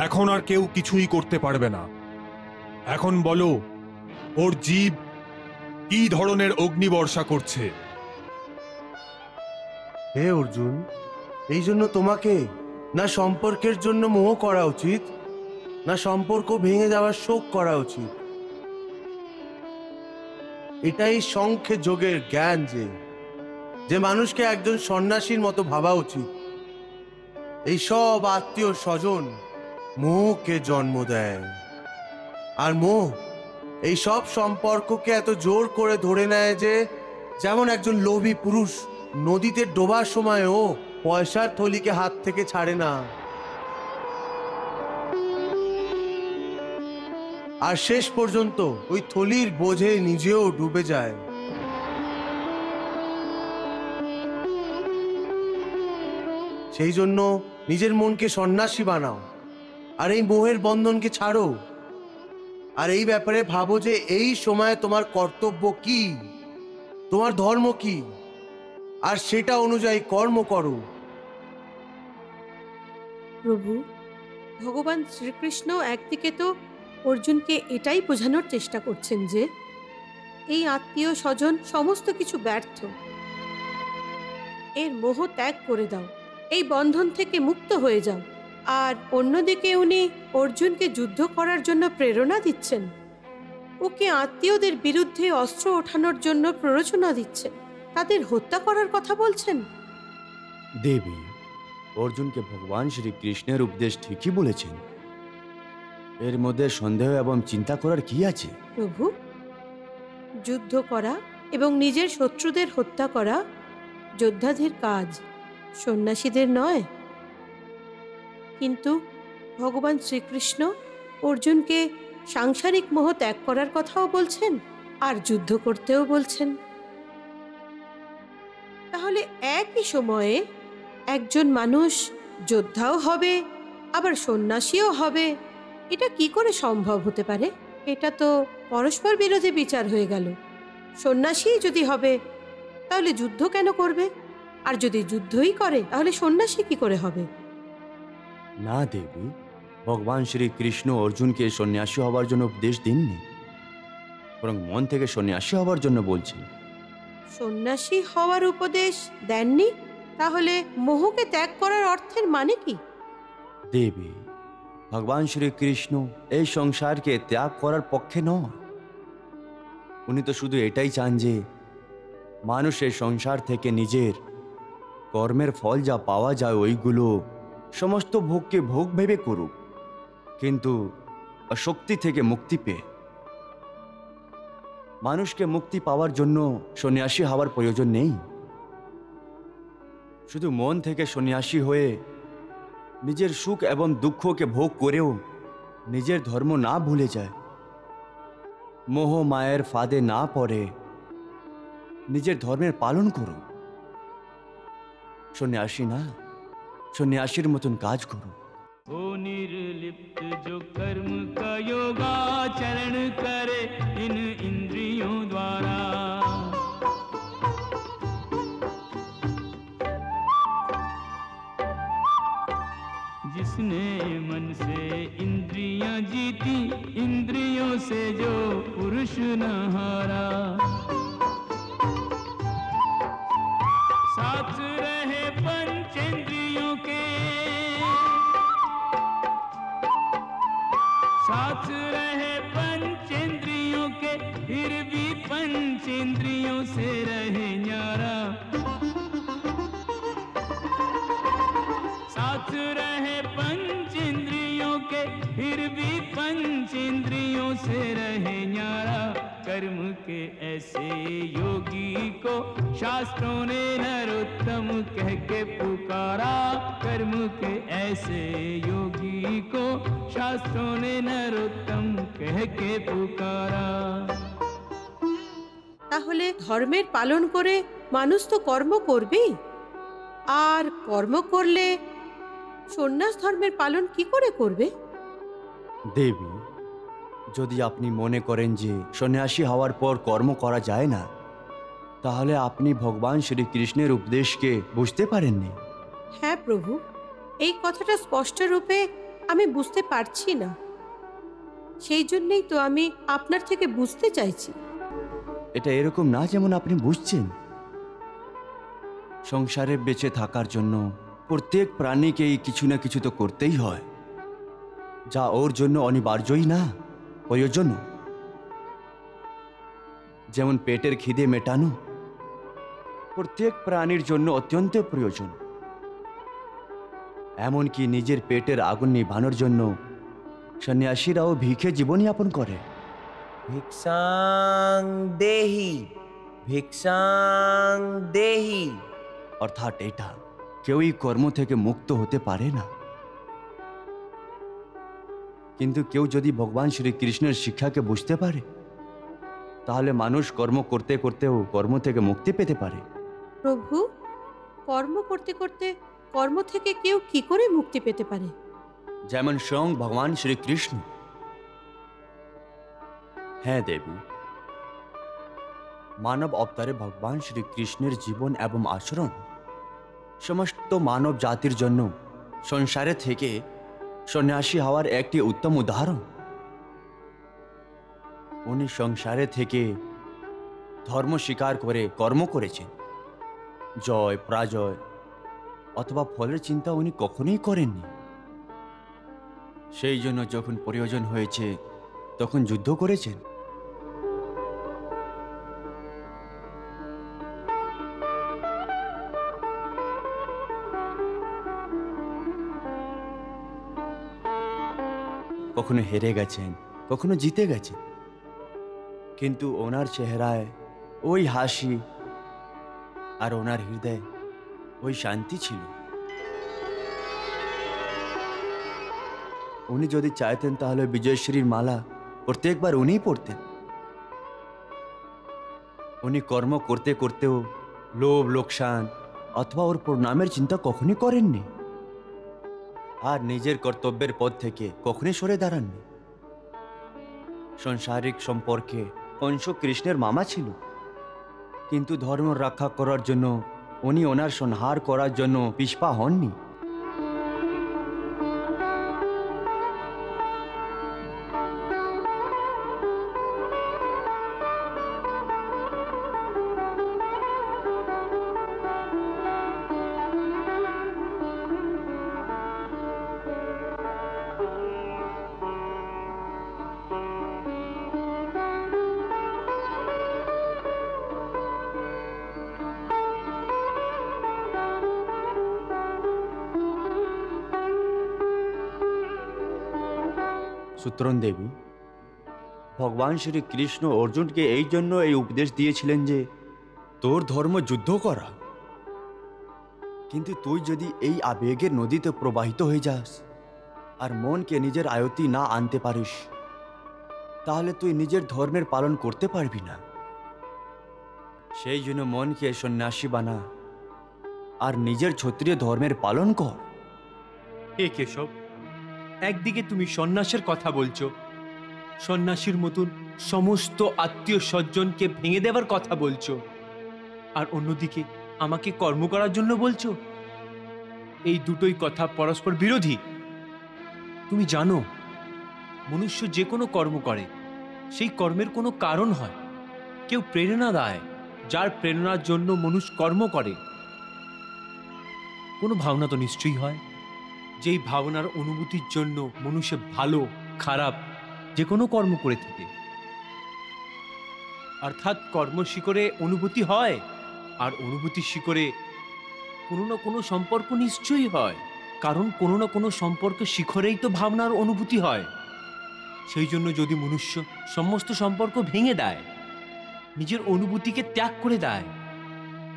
C: এখন আর কেউ কিছুই করতে পারবে না। এখন বলো, ওর জিভ কি ধরনের অগ্নিবর্ষা করছে?
E: হে অর্জুন, এই জন্য তোমাকে না সম্পর্কের জন্য মোহ করা উচিত, না সম্পর্ক ভেঙে যাওয়ার শোক করা উচিত। এটাই সংখ্যে যোগের জ্ঞান যে মানুষকে একজন সন্ন্যাসীর মতো ভাবা উচিত। এই সব আত্মীয় স্বজন মোহকে জন্ম দেয়, আর মোহ এই সব সম্পর্ককে এত জোর করে ধরে নেয় যে যেমন একজন লোভী পুরুষ নদীতে ডোবার সময়ও পয়সার থলিকে হাত থেকে ছাড়ে না, আর শেষ পর্যন্ত ওই থলির বোঝে নিজেও ডুবে যায়। সেই জন্য নিজের মনকে সন্ন্যাসী বানাও, আর এই মোহের বন্ধনকে ছাড়ো। আর এই ব্যাপারে ভাবো যে এই সময় তোমার কর্তব্য কি, তোমার ধর্ম কি, আর সেটা অনুযায়ী কর্ম করো।
G: প্রভু, ভগবান শ্রীকৃষ্ণ একদিকে তো অর্জুনকে এটাই বোঝানোর চেষ্টা করছেন যে এই আত্মীয় স্বজন সমস্ত কিছু ব্যর্থ, এর মোহ ত্যাগ করে দাও, এই বন্ধন থেকে মুক্ত হয়ে যাও। আর অন্যদিকে উনি অর্জুনকে যুদ্ধ করার জন্য প্রেরণা দিচ্ছেন, ওকে আত্মীয়দের বিরুদ্ধে অস্ত্র ওঠানোর জন্য প্ররোচনা দিচ্ছেন, তাদের হত্যা করার কথা বলছেন।
H: দেবী, অর্জুনকে ভগবান শ্রীকৃষ্ণের উপদেশ ঠিকই বলেছেন। এর মধ্যে সন্দেহ এবং চিন্তা করার কি আছে?
G: প্রভু, যুদ্ধ করা এবং নিজের শত্রুদের হত্যা করা যোদ্ধাদের কাজ, সন্ন্যাসীদের নয়। কিন্তু ভগবান শ্রীকৃষ্ণ অর্জুনকে সাংসারিক মোহ ত্যাগ করার কথাও বলছেন আর যুদ্ধ করতেও বলছেন। তাহলে একই সময়ে একজন মানুষ যোদ্ধাও হবে আবার সন্ন্যাসীও হবে, এটা কি করে সম্ভব হতে পারে? এটা তো পরস্পর বিরোধী বিচার হয়ে গেল। সন্ন্যাসী যদি হবে তাহলে যুদ্ধ কেন করবে? আর যদি যুদ্ধই করে তাহলে সন্ন্যাসী কি করে হবে?
H: না দেবী, ভগবান শ্রীকৃষ্ণ অর্জুনকে সন্ন্যাসী হবার জন্য উপদেশ দিননি, বরং মন থেকে সন্ন্যাসী হবার জন্য বলছেন।
G: সন্ন্যাসী হওয়ার উপদেশ দেননি? তাহলে মোহকে ত্যাগ করার অর্থের মানে কি?
H: দেবী, ভগবান শ্রীকৃষ্ণ এই সংসারকে ত্যাগ করার পক্ষে নয়। উনি তো শুধু এটাই চান যে মানুষ এই সংসার থেকে নিজের কর্মের ফল যা পাওয়া যায় ওইগুলো সমস্ত ভোগকে ভোগ ভেবে করুক, কিন্তু শক্তি থেকে মুক্তি পেয়ে। মানুষকে মুক্তি পাওয়ার জন্য সন্ন্যাসী হওয়ার প্রয়োজন নেই। শুধু মন থেকে সন্ন্যাসী হয়ে নিজের সুখ এবং দুঃখকে ভোগ করেও নিজের ধর্ম না ভুলে যায়, মোহ মায়ের ফাঁদে না পড়ে নিজের ধর্মের পালন করুন। সন্ন্যাসী না, সন্ন্যাসীর মতন কাজ করুন।
F: हो निर्लिप्त जो कर्म का योगाचरण करे इन इंद्रियों द्वारा, जिसने मन से इंद्रियां जीती, इंद्रियों से जो पुरुष न हारा, साथ रहे पंचेंद्रियों के, साथ रहे पंचेंद्रियों के, फिर भी पंचेंद्रियों से रहे न्यारा, साथ रहे पंचेंद्रियों के, फिर भी पंचेंद्रियों से रहे न्यारा। कर्म के ऐसे योगी को शास्त्रों ने नरोत्तम कह के पुकारा, कर्म के ऐसे योगी को शास्त्रों ने नरोत्तम कह के पुकारा।
G: তাহলে ধর্মের পালন করে মানুষ তো কর্ম করবেই, আর কর্ম করলে সন্ন্যাস ধর্মের পালন কি করে করবে?
H: দেবী, যদি আপনি মনে করেন যে সন্ন্যাসী হওয়ার পর কর্ম করা যায় না, তাহলে আপনি ভগবান শ্রীকৃষ্ণের উপদেশকে বুঝতে পারেননি।
G: হ্যাঁ প্রভু, এই কথাটা স্পষ্ট রূপে আমি বুঝতে পারছি না, সেই জন্যই তো আমি আপনার থেকে বুঝতে চাইছি।
H: এটা এরকম না যেমন আপনি বুঝছেন। সংসারে বেঁচে থাকার জন্য প্রত্যেক প্রাণীকেই কিছু না কিছু তো করতেই হয়, যা ওর জন্য অনিবার্যই না, প্রয়োজন। যেমন পেটের খিদে মেটানো প্রত্যেক প্রাণীর জন্য অত্যন্ত প্রয়োজন, এমনকি নিজের পেটের আগুন নিভানোর জন্য সন্ন্যাসীরাও ভিখে জীবনযাপন করে।
K: ভিক্ষাং দেহি, ভিক্ষাং দেহি,
H: অর্থাৎ এটা কেউই কর্ম থেকে মুক্ত হতে পারে না। কিন্তু কেউ যদি ভগবান শ্রীকৃষ্ণের শিক্ষাকে বুঝতে পারে, তাহলে মানুষ কর্ম করতে করতেও কর্ম থেকে মুক্তি পেতে পারে।
G: প্রভু, কর্ম করতে করতে কর্ম থেকে কেউ কি করে মুক্তি পেতে পারে?
H: যেমন স্বয়ং ভগবান শ্রীকৃষ্ণ। হ্যাঁ দেবী, মানব অবতারে ভগবান শ্রীকৃষ্ণের জীবন এবং আচরণ সমস্ত মানব জাতির জন্য সংসারে থেকে সন্ন্যাসী হওয়ার একটি উত্তম উদাহরণ। উনি সংসারে থেকে ধর্ম স্বীকার করে কর্ম করেছেন। জয় পরাজয় অথবা ফলের চিন্তা উনি কখনোই করেননি। সেই জন্য যখন প্রয়োজন হয়েছে তখন যুদ্ধ করেছেন। কখনো হেরে গেছেন, কখনো জিতে গেছেন, কিন্তু ওনার চেহারায় ওই হাসি আর ওনার হৃদয়ে ওই শান্তি ছিল। উনি যদি চাইতেন তাহলে বিজয়শ্রীর মালা প্রত্যেকবার উনিই পড়তেন। উনি কর্ম করতে করতেও লোভ লোকসান অথবা ওর পরিণামের চিন্তা কখনই করেননি, আর নিজের কর্তব্যের পথ থেকে কখনই সরে দাঁড়াননি। সাংসারিক সম্পর্কে কংস কৃষ্ণের মামা ছিল, কিন্তু ধর্ম রক্ষা করার জন্য উনি ওনার সংহার করার জন্য পিছপা হননি। সুতরণ দেবী, ভগবান শ্রীকৃষ্ণ অর্জুনকে এই জন্য এই উপদেশ দিয়েছিলেন যে তোর ধর্ম যুদ্ধ করা, কিন্তু তুই যদি এই আবেগের নদীতে প্রবাহিত হয়ে যাস আর মনকে নিজের আয়ত্তে না আনতে পারিস, তাহলে তুই নিজের ধর্মের পালন করতে পারবি না। সেই জন্য মনকে সন্ন্যাসী বানা আর নিজের ক্ষত্রিয় ধর্মের পালন কর।
B: হে কেশব, একদিকে তুমি সন্ন্যাসের কথা বলছো, সন্ন্যাসীর মতন সমস্ত আত্মীয় স্বজনকে ভেঙে দেওয়ার কথা বলছো, আর অন্যদিকে আমাকে কর্ম করার জন্য বলছো। এই দুটোই কথা পরস্পর বিরোধী। তুমি জানো, মনুষ্য যে কোনো কর্ম করে সেই কর্মের কোনো কারণ হয়, কেউ প্রেরণা দেয়, যার প্রেরণার জন্য মনুষ্য কর্ম করে। কোনো ভাবনা তো নিশ্চয়ই হয়, যেই ভাবনার অনুভূতির জন্য মনুষ্য ভালো খারাপ যে কোনো কর্ম করে থাকে। অর্থাৎ কর্ম শিকড়ে অনুভূতি হয়, আর অনুভূতি শিকড়ে কোনো না কোনো সম্পর্ক নিশ্চয়ই হয়, কারণ কোনো না কোনো সম্পর্ক শিখরেই তো ভাবনার অনুভূতি হয়। সেই জন্য যদি মনুষ্য সমস্ত সম্পর্ক ভেঙে দেয়, নিজের অনুভূতিকে ত্যাগ করে দেয়,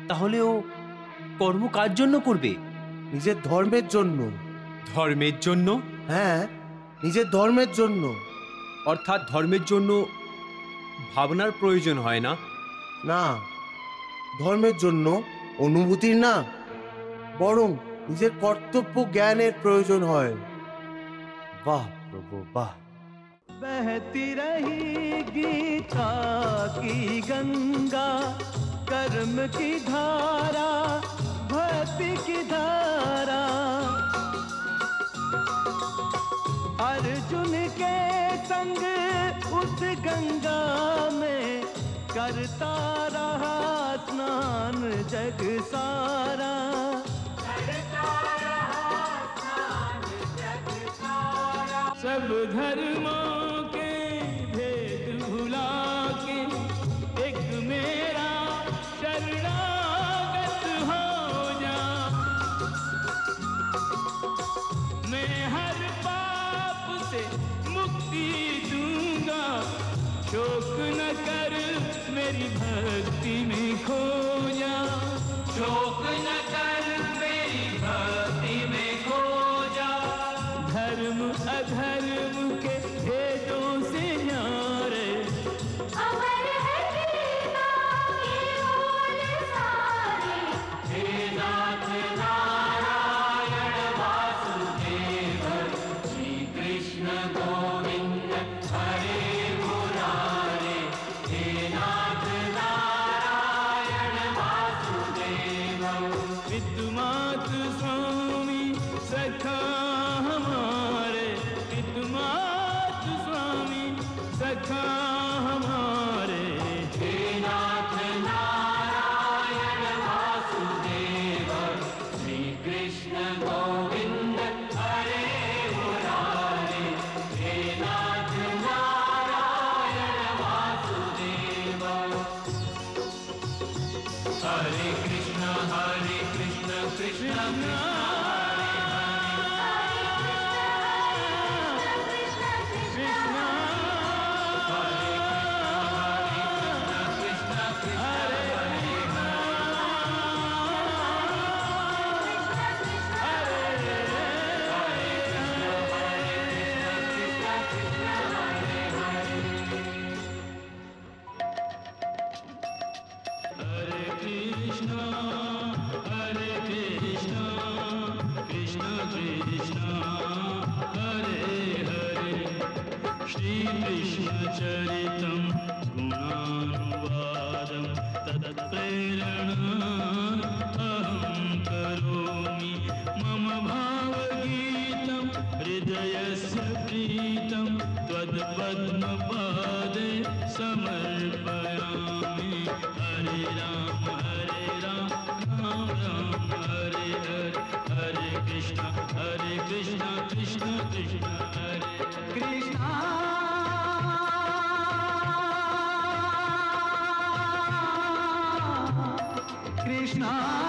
B: তাহলে ও কর্ম কার জন্য করবে?
E: নিজের ধর্মের জন্য।
B: ধর্মের জন্য?
E: হ্যাঁ, নিজের ধর্মের জন্য।
B: অর্থাৎ ধর্মের জন্য ভাবনার প্রয়োজন হয় না?
E: না, ধর্মের জন্য অনুভূতির না, বরং নিজের কর্তব্য জ্ঞানের প্রয়োজন হয়।
H: বাহ প্রভু বাহ।
I: बहती रही गीता की गंगा, कर्म की धारा, भक्ति की धारा। अर्जुन के संग उस गंगा में करता रहा स्नान जग सारा। सब धर्मों के भेद भुला के एक मेरा शरणागत हो जा। मैं हर पाप से मुक्ति दूंगा, शोक न कर मेरी भक्ति में खो जा। शोक न कर मेरी भक्ति में खो जा। धर्म अधर्म के भेदों से न्यारे अमर है गीता के बोल सारे। हे नाथ नारायण वासुदेव, श्री कृष्ण गोविंद हरे मुरारे। हे नाथ नारायण वासुदेव। पितुमात स्वामी सखा हमारे, पितुमात स्वामी सखा हमारे। हे नाथ नारायण वासुदेव, श्री कृष्ण गोविंद हरे मुरारे। हे नाथ नारायण वासुदेव। हरे कृष्ण कृष्ण कृष्ण Krishna
F: कृष्ण हरे कृष्ण कृष्ण कृष्ण हरे कृष्ण
I: कृष्ण